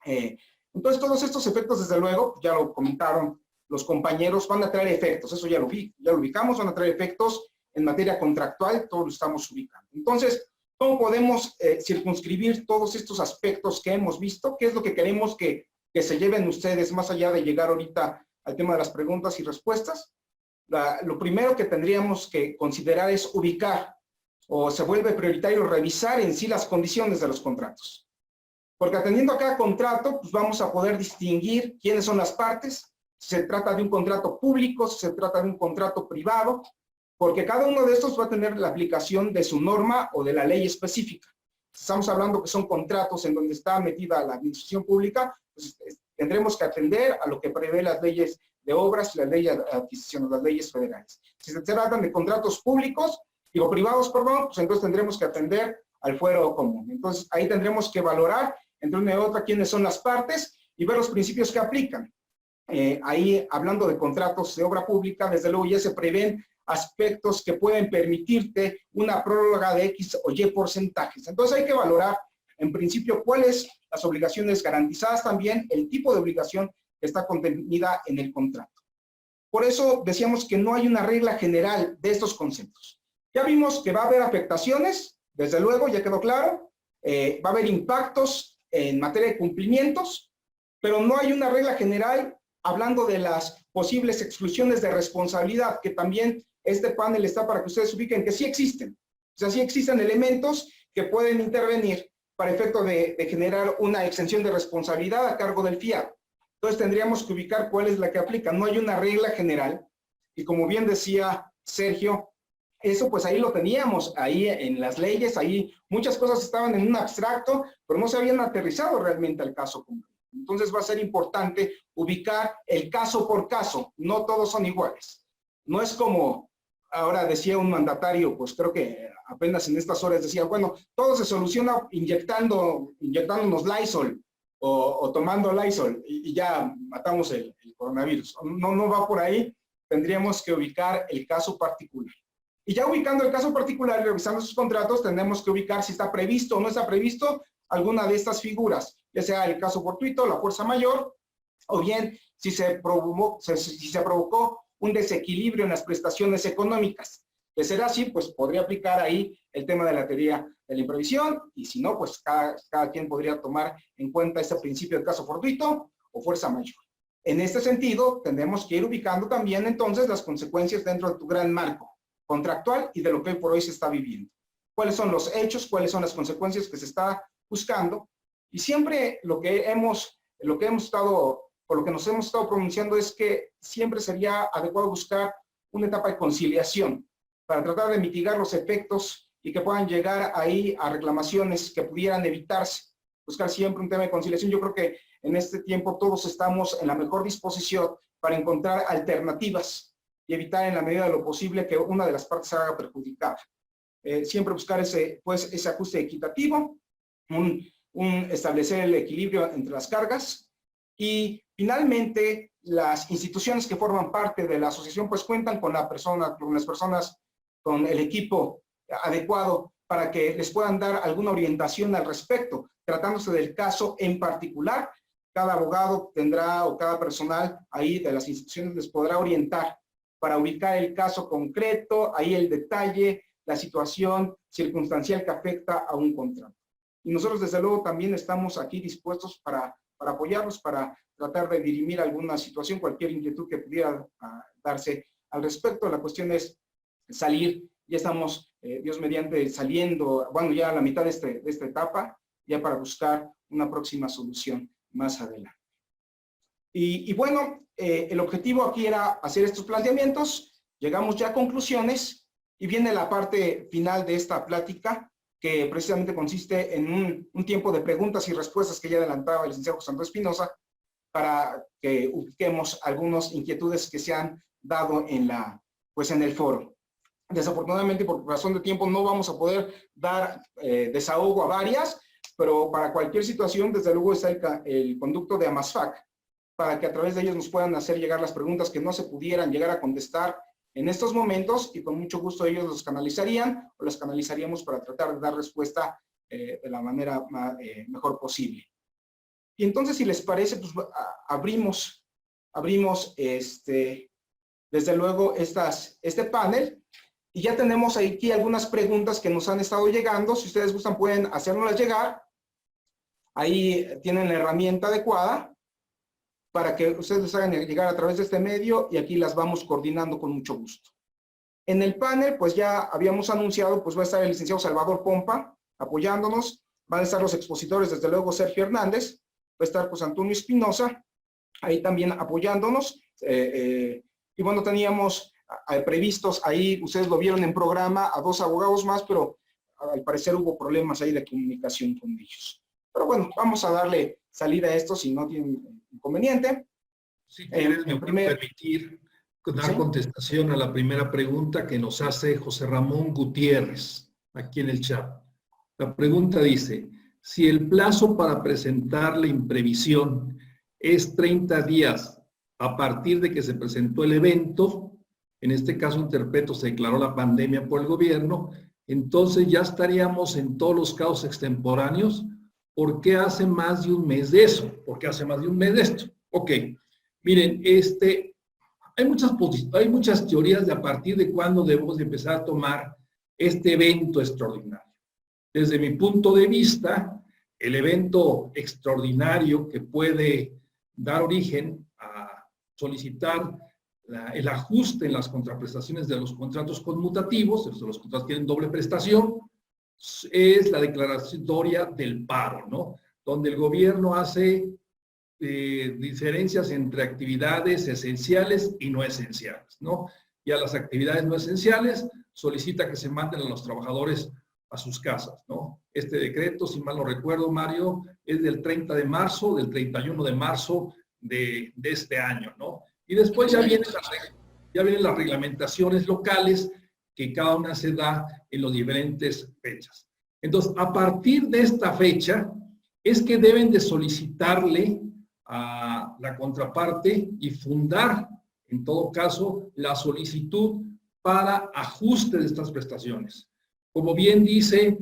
Entonces, todos estos efectos, desde luego, ya lo comentaron los compañeros, van a traer efectos, eso ya lo ubicamos, van a traer efectos en materia contractual, todos lo estamos ubicando. Entonces, ¿cómo podemos circunscribir todos estos aspectos que hemos visto? ¿Qué es lo que queremos que se lleven ustedes, más allá de llegar ahorita al tema de las preguntas y respuestas? Lo primero que tendríamos que considerar es ubicar, o se vuelve prioritario revisar en sí las condiciones de los contratos. Porque atendiendo a cada contrato, pues vamos a poder distinguir quiénes son las partes, si se trata de un contrato público, si se trata de un contrato privado, porque cada uno de estos va a tener la aplicación de su norma o de la ley específica. Si estamos hablando que son contratos en donde está metida la administración pública, pues tendremos que atender a lo que prevé las leyes de obras y las leyes de adquisición, las leyes federales. Si se tratan de contratos públicos, privados, pues entonces tendremos que atender al fuero común. Entonces ahí tendremos que valorar entre una y otra quiénes son las partes y ver los principios que aplican. Ahí, hablando de contratos de obra pública, desde luego ya se prevén aspectos que pueden permitirte una prórroga de X o Y porcentajes. Entonces hay que valorar, en principio, cuáles las obligaciones garantizadas, también el tipo de obligación que está contenida en el contrato. Por eso decíamos que no hay una regla general de estos conceptos. Ya vimos que va a haber afectaciones, desde luego, ya quedó claro, va a haber impactos en materia de cumplimientos, pero no hay una regla general hablando de las posibles exclusiones de responsabilidad, que también este panel está para que ustedes ubiquen que sí existen. O sea, sí existen elementos que pueden intervenir para efecto de generar una exención de responsabilidad a cargo del fiado. Entonces tendríamos que ubicar cuál es la que aplica. No hay una regla general. Y como bien decía Sergio, eso pues ahí lo teníamos, ahí en las leyes, ahí muchas cosas estaban en un abstracto, pero no se habían aterrizado realmente al caso concreto. Entonces va a ser importante ubicar el caso por caso, no todos son iguales. No es como, ahora decía un mandatario, pues creo que apenas en estas horas decía, bueno, todo se soluciona inyectándonos Lysol o tomando Lysol y ya matamos el coronavirus. No va por ahí, tendríamos que ubicar el caso particular. Y ya ubicando el caso particular y revisando sus contratos, tendremos que ubicar si está previsto o no está previsto alguna de estas figuras, ya sea el caso fortuito, la fuerza mayor, o bien si se provocó un desequilibrio en las prestaciones económicas. De ser así, pues podría aplicar ahí el tema de la teoría de la imprevisión, y si no, pues cada quien podría tomar en cuenta ese principio del caso fortuito o fuerza mayor. En este sentido, tendremos que ir ubicando también entonces las consecuencias dentro de tu gran marco contractual y de lo que hoy por hoy se está viviendo. ¿Cuáles son los hechos? ¿Cuáles son las consecuencias que se está buscando? Y siempre lo que hemos estado por lo que nos hemos estado pronunciando es que siempre sería adecuado buscar una etapa de conciliación para tratar de mitigar los efectos y que puedan llegar ahí a reclamaciones que pudieran evitarse. Buscar siempre un tema de conciliación. Yo creo que en este tiempo todos estamos en la mejor disposición para encontrar alternativas y evitar en la medida de lo posible que una de las partes se haga perjudicada. Siempre buscar ese ajuste equitativo, establecer el equilibrio entre las cargas y finalmente las instituciones que forman parte de la asociación pues cuentan con las personas, con el equipo adecuado para que les puedan dar alguna orientación al respecto. Tratándose del caso en particular, cada abogado tendrá o cada personal ahí de las instituciones les podrá orientar para ubicar el caso concreto, ahí el detalle, la situación circunstancial que afecta a un contrato. Y nosotros desde luego también estamos aquí dispuestos para apoyarlos, para tratar de dirimir alguna situación, cualquier inquietud que pudiera darse al respecto. La cuestión es salir, ya estamos, Dios mediante, saliendo, bueno, ya a la mitad de esta etapa, ya para buscar una próxima solución más adelante. Y bueno, el objetivo aquí era hacer estos planteamientos, llegamos ya a conclusiones y viene la parte final de esta plática que precisamente consiste en un tiempo de preguntas y respuestas que ya adelantaba el licenciado José Antonio Espinosa para que ubiquemos algunas inquietudes que se han dado en el foro. Desafortunadamente, por razón de tiempo, no vamos a poder dar desahogo a varias, pero para cualquier situación, desde luego, está el conducto de AMASFAC, para que a través de ellos nos puedan hacer llegar las preguntas que no se pudieran llegar a contestar en estos momentos, y con mucho gusto ellos los canalizarían, o las canalizaríamos para tratar de dar respuesta de la manera mejor posible. Y entonces, si les parece, pues abrimos desde luego este panel, y ya tenemos aquí algunas preguntas que nos han estado llegando. Si ustedes gustan, pueden hacérnoslas llegar. Ahí tienen la herramienta adecuada para que ustedes les hagan llegar a través de este medio y aquí las vamos coordinando con mucho gusto. En el panel, pues ya habíamos anunciado, pues va a estar el licenciado Salvador Pompa apoyándonos, van a estar los expositores, desde luego Sergio Hernández, va a estar José Antonio Espinosa, ahí también apoyándonos, y bueno, teníamos previstos ahí, ustedes lo vieron en programa, a 2 abogados más, pero al parecer hubo problemas ahí de comunicación con ellos. Pero bueno, vamos a darle salida a esto si no tienen inconveniente. Si quieres, me puedo permitir dar contestación a la primera pregunta que nos hace José Ramón Gutiérrez, aquí en el chat. La pregunta dice, si el plazo para presentar la imprevisión es 30 días a partir de que se presentó el evento, en este caso interpreto se declaró la pandemia por el gobierno, entonces ya estaríamos en todos los casos extemporáneos. ¿Por qué hace más de un mes de eso? ¿Por qué hace más de un mes de esto? Ok, miren, hay muchas teorías de a partir de cuándo debemos de empezar a tomar este evento extraordinario. Desde mi punto de vista, el evento extraordinario que puede dar origen a solicitar el ajuste en las contraprestaciones de los contratos conmutativos, los contratos tienen doble prestación, es la declaratoria del paro, ¿no? Donde el gobierno hace diferencias entre actividades esenciales y no esenciales, ¿no? Y a las actividades no esenciales solicita que se manden a los trabajadores a sus casas, ¿no? Este decreto, si mal no recuerdo, Mario, es del 30 de marzo, del 31 de marzo de este año, ¿no? Y después ya vienen las reglamentaciones locales que cada una se da en las diferentes fechas. Entonces, a partir de esta fecha, es que deben de solicitarle a la contraparte y fundar, en todo caso, la solicitud para ajuste de estas prestaciones. Como bien dice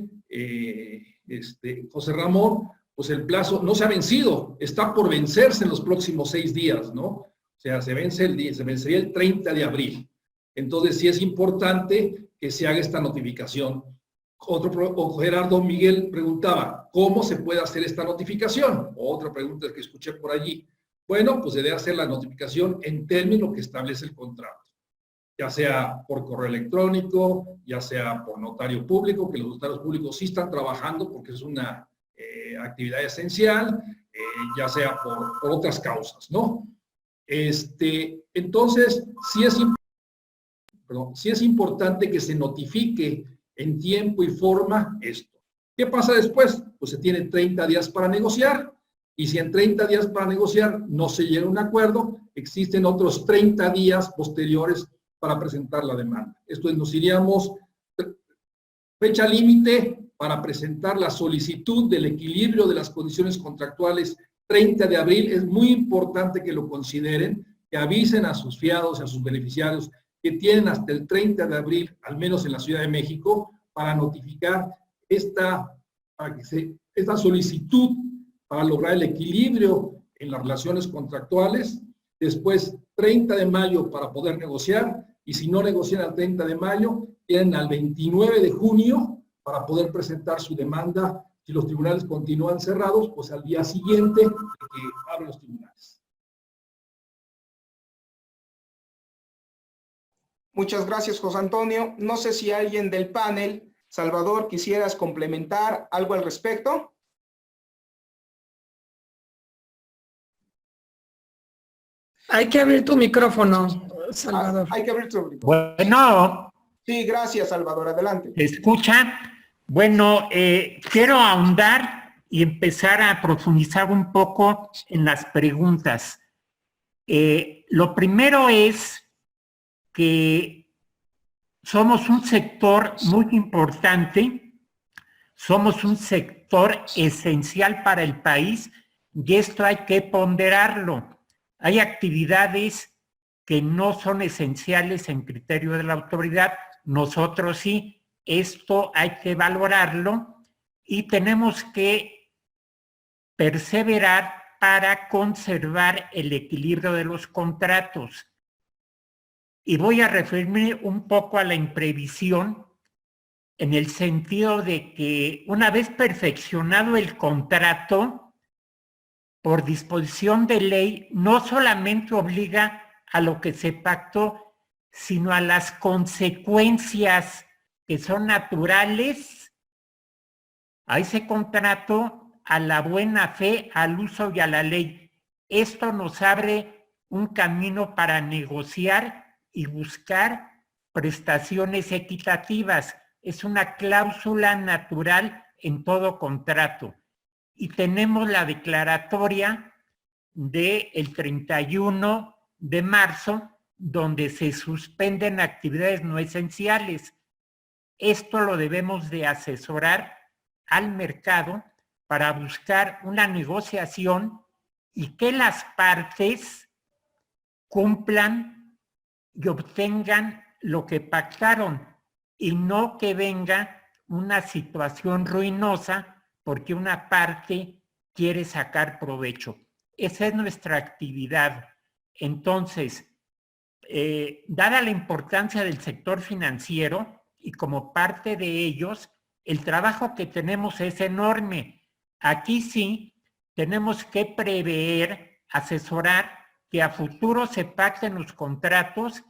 José Ramón, pues el plazo no se ha vencido, está por vencerse en los próximos 6 días, ¿no? O sea, se vencería el 30 de abril. Entonces, sí es importante que se haga esta notificación. Gerardo Miguel preguntaba, ¿cómo se puede hacer esta notificación? Otra pregunta que escuché por allí. Bueno, pues se debe hacer la notificación en términos que establece el contrato, ya sea por correo electrónico, ya sea por notario público, que los notarios públicos sí están trabajando porque es una actividad esencial, ya sea por otras causas, ¿no? Entonces, sí es importante que se notifique en tiempo y forma esto. ¿Qué pasa después? Pues se tiene 30 días para negociar, y si en 30 días para negociar no se llega a un acuerdo, existen otros 30 días posteriores para presentar la demanda. Esto nos iríamos, fecha límite para presentar la solicitud del equilibrio de las condiciones contractuales, 30 de abril. Es muy importante que lo consideren, que avisen a sus fiados y a sus beneficiarios que tienen hasta el 30 de abril, al menos en la Ciudad de México, para notificar esta solicitud para lograr el equilibrio en las relaciones contractuales. Después, 30 de mayo para poder negociar, y si no negocian al 30 de mayo, tienen al 29 de junio para poder presentar su demanda. Si los tribunales continúan cerrados, pues al día siguiente de que abren los tribunales. Muchas gracias, José Antonio. No sé si alguien del panel, Salvador, quisieras complementar algo al respecto. Hay que abrir tu micrófono, Salvador. Hay que abrir tu micrófono. Bueno. Sí, gracias, Salvador. Adelante. ¿Se escucha? Bueno, quiero ahondar y empezar a profundizar un poco en las preguntas. Lo primero es que somos un sector muy importante, somos un sector esencial para el país, y esto hay que ponderarlo. Hay actividades que no son esenciales en criterio de la autoridad, nosotros sí, esto hay que valorarlo y tenemos que perseverar para conservar el equilibrio de los contratos. Y voy a referirme un poco a la imprevisión en el sentido de que una vez perfeccionado el contrato, por disposición de ley, no solamente obliga a lo que se pactó, sino a las consecuencias que son naturales a ese contrato, a la buena fe, al uso y a la ley. Esto nos abre un camino para negociar y buscar prestaciones equitativas. Es una cláusula natural en todo contrato. Y tenemos la declaratoria del 31 de marzo, donde se suspenden actividades no esenciales. Esto lo debemos de asesorar al mercado para buscar una negociación y que las partes cumplan y obtengan lo que pactaron y no que venga una situación ruinosa porque una parte quiere sacar provecho. Esa es nuestra actividad. Entonces, dada la importancia del sector financiero y como parte de ellos, el trabajo que tenemos es enorme. Aquí sí tenemos que prever, asesorar que a futuro se pacten los contratos,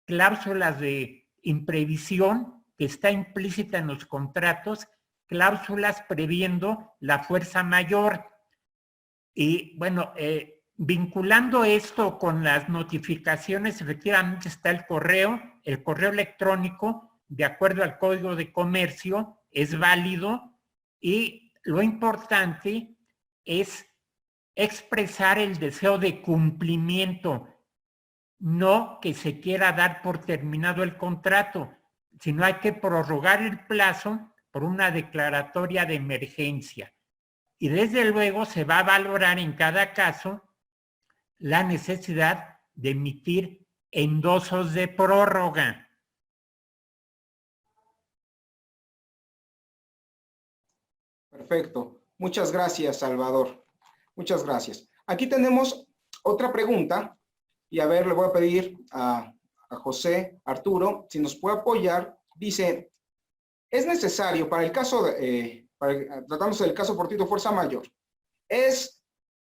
cláusulas de imprevisión que está implícita en los contratos, cláusulas previendo la fuerza mayor. Y bueno, vinculando esto con las notificaciones, efectivamente está el correo electrónico, de acuerdo al Código de Comercio, es válido y lo importante es expresar el deseo de cumplimiento, no que se quiera dar por terminado el contrato, sino hay que prorrogar el plazo por una declaratoria de emergencia. Y desde luego se va a valorar en cada caso la necesidad de emitir endosos de prórroga. Perfecto. Muchas gracias, Salvador. Muchas gracias. Aquí tenemos otra pregunta y a ver, le voy a pedir a José Arturo si nos puede apoyar. Dice, ¿es necesario para el caso, tratándose del caso Fortito Fuerza Mayor, es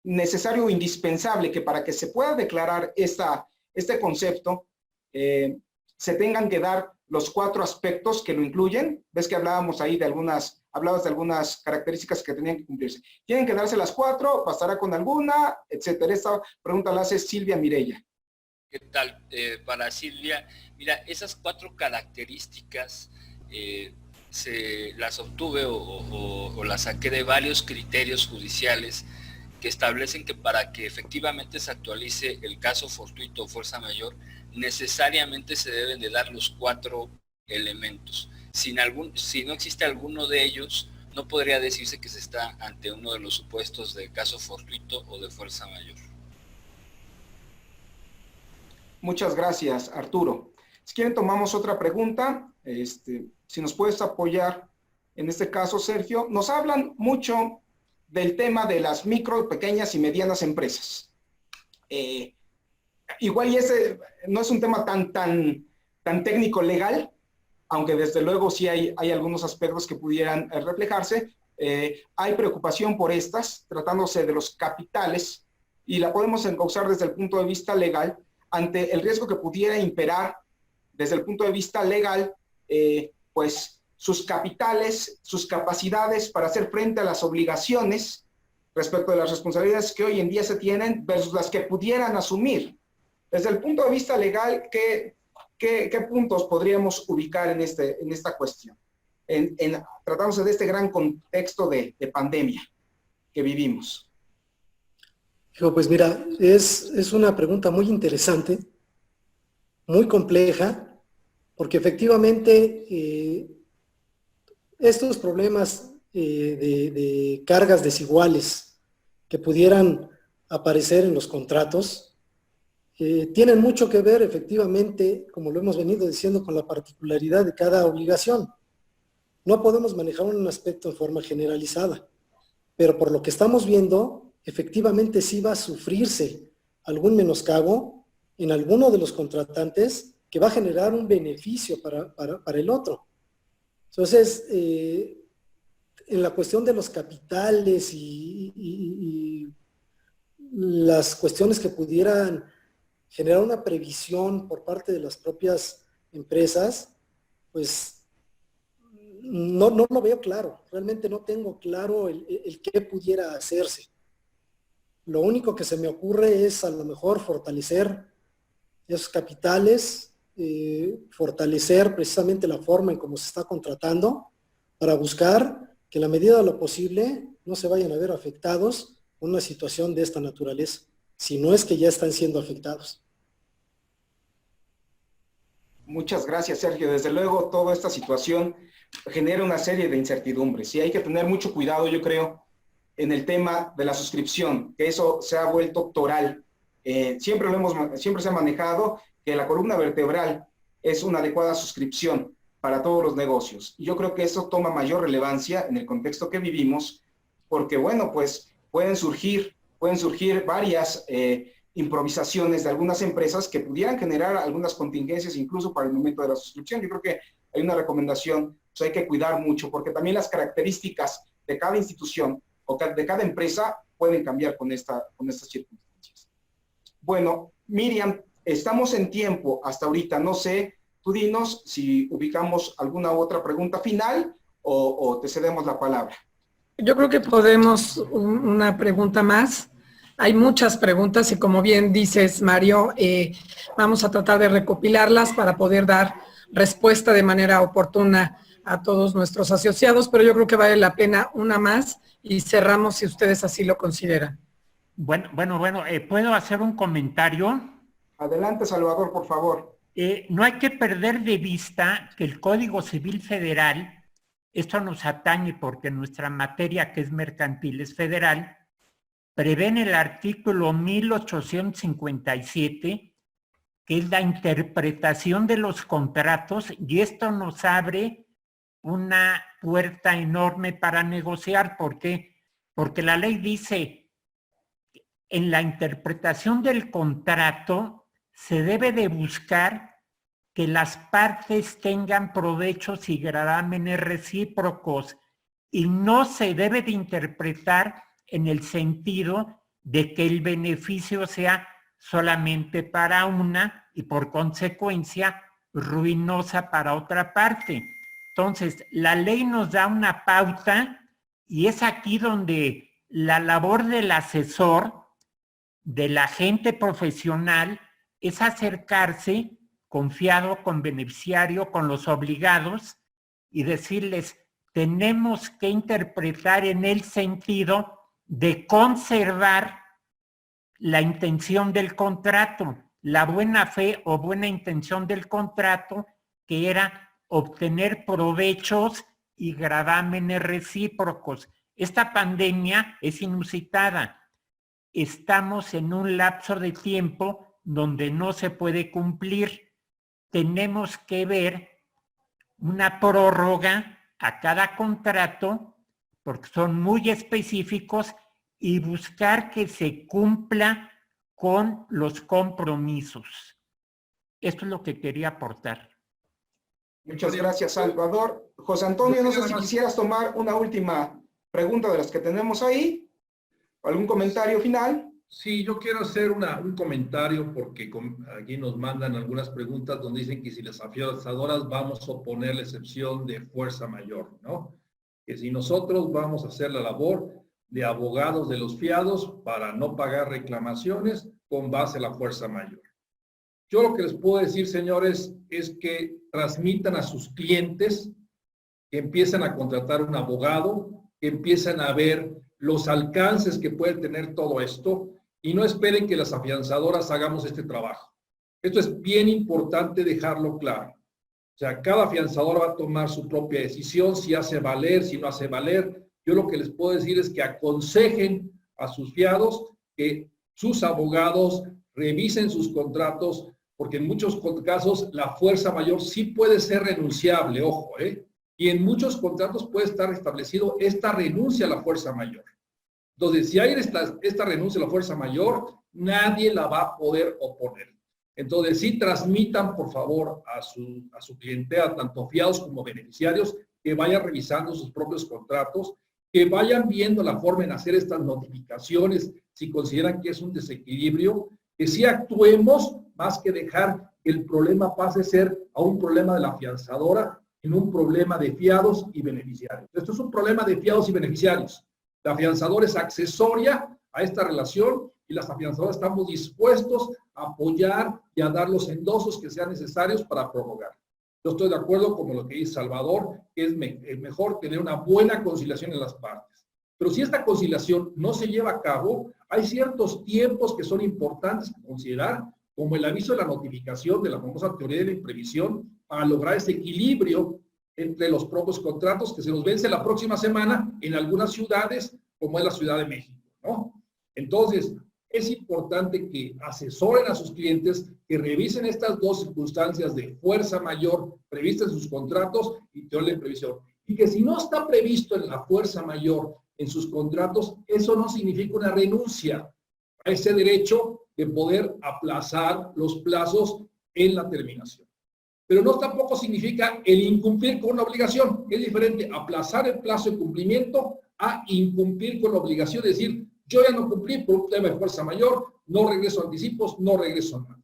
necesario o indispensable que para que se pueda declarar este concepto se tengan que dar los 4 aspectos que lo incluyen? ¿Ves que hablábamos ahí de algunas hablabas de algunas características que tenían que cumplirse. ¿Tienen que darse las 4? ¿Bastará con alguna? Etcétera. Esta pregunta la hace Silvia Mireya. ¿Qué tal? Para Silvia, mira, esas 4 características las obtuve o las saqué de varios criterios judiciales que establecen que para que efectivamente se actualice el caso fortuito o fuerza mayor, necesariamente se deben de dar los 4 elementos. Si no existe alguno de ellos, no podría decirse que se está ante uno de los supuestos de caso fortuito o de fuerza mayor. Muchas gracias, Arturo. Si quieren, tomamos otra pregunta. Si nos puedes apoyar en este caso, Sergio. Nos hablan mucho del tema de las micro, pequeñas y medianas empresas. Igual y ese no es un tema tan técnico legal, aunque desde luego sí hay algunos aspectos que pudieran reflejarse. Hay preocupación por estas, tratándose de los capitales, y la podemos encauzar desde el punto de vista legal, ante el riesgo que pudiera imperar desde el punto de vista legal, pues sus capitales, sus capacidades para hacer frente a las obligaciones respecto de las responsabilidades que hoy en día se tienen versus las que pudieran asumir. Desde el punto de vista legal, ¿qué puntos podríamos ubicar en esta cuestión? Tratándose de este gran contexto de pandemia que vivimos. Pues mira, es una pregunta muy interesante, muy compleja, porque efectivamente estos problemas de cargas desiguales que pudieran aparecer en los contratos tienen mucho que ver efectivamente, como lo hemos venido diciendo, con la particularidad de cada obligación. No podemos manejar un aspecto en forma generalizada, pero por lo que estamos viendo, efectivamente sí va a sufrirse algún menoscabo en alguno de los contratantes que va a generar un beneficio para el otro. Entonces, en la cuestión de los capitales y las cuestiones que pudieran generar una previsión por parte de las propias empresas, pues no lo veo claro. Realmente no tengo claro el qué pudiera hacerse. Lo único que se me ocurre es a lo mejor fortalecer esos capitales, fortalecer precisamente la forma en cómo se está contratando para buscar que en la medida de lo posible no se vayan a ver afectados con una situación de esta naturaleza, si no es que ya están siendo afectados. Muchas gracias, Sergio. Desde luego, toda esta situación genera una serie de incertidumbres y hay que tener mucho cuidado, yo creo, en el tema de la suscripción, que eso se ha vuelto toral. Siempre se ha manejado que la columna vertebral es una adecuada suscripción para todos los negocios. Y yo creo que eso toma mayor relevancia en el contexto que vivimos, porque bueno, pues pueden surgir varias improvisaciones de algunas empresas que pudieran generar algunas contingencias incluso para el momento de la suscripción. Yo creo que hay una recomendación, pues hay que cuidar mucho, porque también las características de cada institución o de cada empresa pueden cambiar con estas circunstancias. Bueno, Miriam, estamos en tiempo hasta ahorita. No sé, tú dinos si ubicamos alguna otra pregunta final o te cedemos la palabra. Yo creo que podemos una pregunta más. Hay muchas preguntas y como bien dices, Mario, vamos a tratar de recopilarlas para poder dar respuesta de manera oportuna a todos nuestros asociados, pero yo creo que vale la pena una más y cerramos si ustedes así lo consideran. Bueno, ¿puedo hacer un comentario? Adelante, Salvador, por favor. No hay que perder de vista que el Código Civil Federal, esto nos atañe porque nuestra materia, que es mercantil, es federal, prevé en el artículo 1857, que es la interpretación de los contratos, y esto nos abre una puerta enorme para negociar. ¿Por qué? Porque la ley dice, en la interpretación del contrato se debe de buscar que las partes tengan provechos y gravámenes recíprocos y no se debe de interpretar en el sentido de que el beneficio sea solamente para una y por consecuencia ruinosa para otra parte. Entonces, la ley nos da una pauta y es aquí donde la labor del asesor, del agente profesional, es acercarse confiado con beneficiario, con los obligados y decirles, tenemos que interpretar en el sentido de conservar la intención del contrato, la buena fe o buena intención del contrato, que era obtener provechos y gravámenes recíprocos. Esta pandemia es inusitada. Estamos en un lapso de tiempo donde no se puede cumplir. Tenemos que ver una prórroga a cada contrato, porque son muy específicos, y buscar que se cumpla con los compromisos. Esto es lo que quería aportar. Muchas gracias, Salvador. José Antonio, no sé si quisieras tomar una última pregunta de las que tenemos ahí. ¿Algún comentario final? Sí, yo quiero hacer un comentario porque aquí nos mandan algunas preguntas donde dicen que si las afianzadoras vamos a oponer la excepción de fuerza mayor, ¿no? Que si nosotros vamos a hacer la labor de abogados de los fiados para no pagar reclamaciones con base a la fuerza mayor. Yo lo que les puedo decir, señores, es que transmitan a sus clientes, que empiecen a contratar un abogado, que empiecen a ver los alcances que puede tener todo esto y no esperen que las afianzadoras hagamos este trabajo. Esto es bien importante dejarlo claro. O sea, cada afianzador va a tomar su propia decisión, si hace valer, si no hace valer. Yo lo que les puedo decir es que aconsejen a sus fiados que sus abogados revisen sus contratos, porque en muchos casos la fuerza mayor sí puede ser renunciable, ojo, y en muchos contratos puede estar establecido esta renuncia a la fuerza mayor. Entonces, si hay esta renuncia a la fuerza mayor, nadie la va a poder oponer. Entonces, sí transmitan, por favor, a su clientela, tanto fiados como beneficiarios, que vayan revisando sus propios contratos, que vayan viendo la forma en hacer estas notificaciones, si consideran que es un desequilibrio, que sí actuemos más que dejar que el problema pase a ser a un problema de la afianzadora, en un problema de fiados y beneficiarios. Esto es un problema de fiados y beneficiarios. La afianzadora es accesoria a esta relación y las afianzadoras estamos dispuestos a apoyar y a dar los endosos que sean necesarios para prorrogar. Yo estoy de acuerdo con lo que dice Salvador, que es mejor tener una buena conciliación en las partes. Pero si esta conciliación no se lleva a cabo, hay ciertos tiempos que son importantes que considerar, como el aviso de la notificación de la famosa teoría de la imprevisión, para lograr ese equilibrio entre los propios contratos que se nos vence la próxima semana en algunas ciudades, como es la Ciudad de México, ¿no? Entonces, es importante que asesoren a sus clientes, que revisen estas dos circunstancias de fuerza mayor previstas en sus contratos y teoría de previsión. Y que si no está previsto en la fuerza mayor en sus contratos, eso no significa una renuncia a ese derecho de poder aplazar los plazos en la terminación. Pero no tampoco significa el incumplir con una obligación. Es diferente aplazar el plazo de cumplimiento a incumplir con la obligación, es decir, yo ya no cumplí por un tema de fuerza mayor, no regreso a anticipos, no regreso a nada.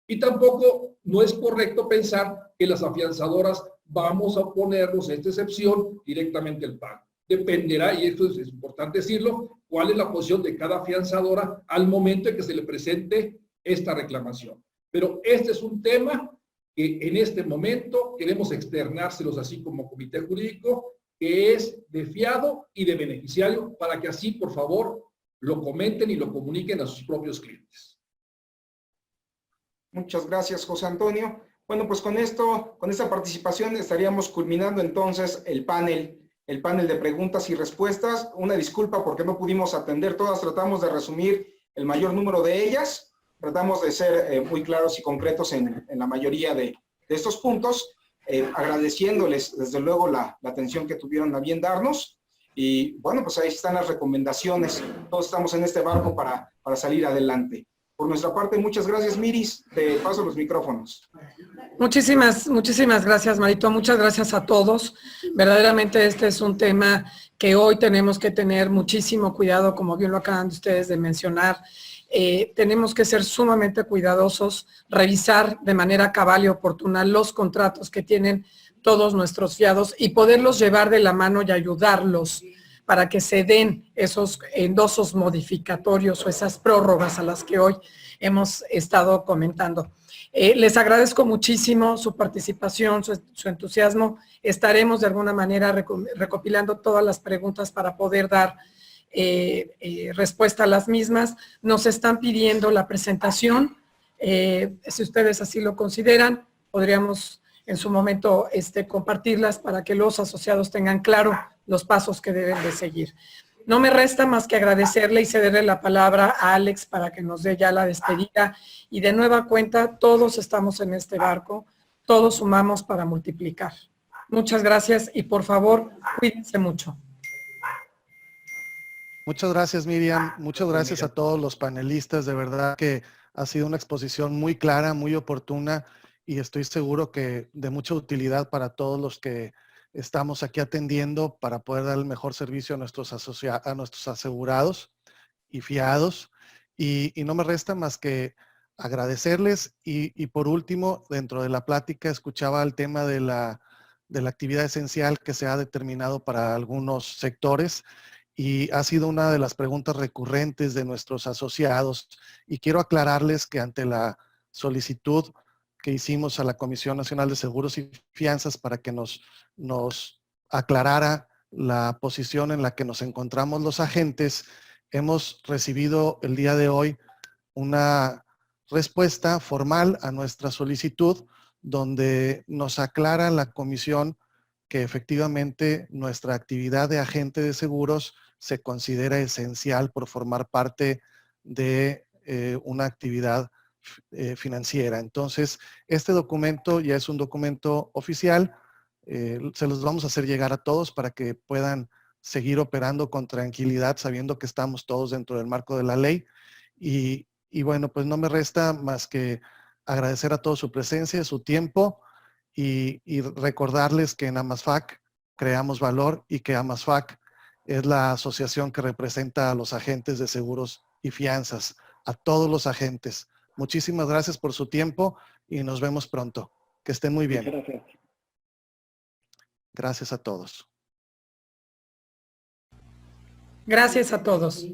Y tampoco no es correcto pensar que las afianzadoras vamos a oponernos a esta excepción directamente al pago. Dependerá, y esto es importante decirlo, cuál es la posición de cada afianzadora al momento en que se le presente esta reclamación. Pero este es un tema que en este momento queremos externárselos así como comité jurídico, que es de fiado y de beneficiario, para que así, por favor, lo comenten y lo comuniquen a sus propios clientes. Muchas gracias, José Antonio. Bueno, pues con esta participación estaríamos culminando entonces el panel de preguntas y respuestas. Una disculpa porque no pudimos atender todas, tratamos de resumir el mayor número de ellas, tratamos de ser muy claros y concretos en la mayoría de estos puntos, agradeciéndoles desde luego la atención que tuvieron a bien darnos. Y bueno, pues ahí están las recomendaciones. Todos estamos en este barco para salir adelante. Por nuestra parte, muchas gracias, Miris. Te paso los micrófonos. Muchísimas gracias, Marito. Muchas gracias a todos. Verdaderamente este es un tema que hoy tenemos que tener muchísimo cuidado, como bien lo acaban de ustedes de mencionar. Tenemos que ser sumamente cuidadosos, revisar de manera cabal y oportuna los contratos que tienen todos nuestros fiados y poderlos llevar de la mano y ayudarlos para que se den esos endosos modificatorios o esas prórrogas a las que hoy hemos estado comentando. Les agradezco muchísimo su participación, su entusiasmo. Estaremos de alguna manera recopilando todas las preguntas para poder dar respuesta a las mismas. Nos están pidiendo la presentación. Si ustedes así lo consideran, podríamos en su momento compartirlas para que los asociados tengan claro los pasos que deben de seguir. No me resta más que agradecerle y cederle la palabra a Alex para que nos dé ya la despedida. Y de nueva cuenta, todos estamos en este barco, todos sumamos para multiplicar. Muchas gracias y por favor, cuídense mucho. Muchas gracias, Miriam. Muchas gracias a todos los panelistas. De verdad que ha sido una exposición muy clara, muy oportuna y estoy seguro que de mucha utilidad para todos los que estamos aquí atendiendo para poder dar el mejor servicio a nuestros asegurados y fiados. Y no me resta más que agradecerles y por último, dentro de la plática escuchaba el tema de la actividad esencial que se ha determinado para algunos sectores y ha sido una de las preguntas recurrentes de nuestros asociados y quiero aclararles que ante la solicitud que hicimos a la Comisión Nacional de Seguros y Fianzas para que nos aclarara la posición en la que nos encontramos los agentes, hemos recibido el día de hoy una respuesta formal a nuestra solicitud donde nos aclara la comisión que efectivamente nuestra actividad de agente de seguros se considera esencial por formar parte de una actividad financiera. Entonces, este documento ya es un documento oficial, se los vamos a hacer llegar a todos para que puedan seguir operando con tranquilidad sabiendo que estamos todos dentro del marco de la ley y bueno, pues no me resta más que agradecer a todos su presencia, su tiempo y recordarles que en AMASFAC creamos valor y que AMASFAC es la asociación que representa a los agentes de seguros y fianzas, a todos los agentes. Muchísimas gracias por su tiempo y nos vemos pronto. Que estén muy bien. Muchas gracias. Gracias a todos. Gracias a todos.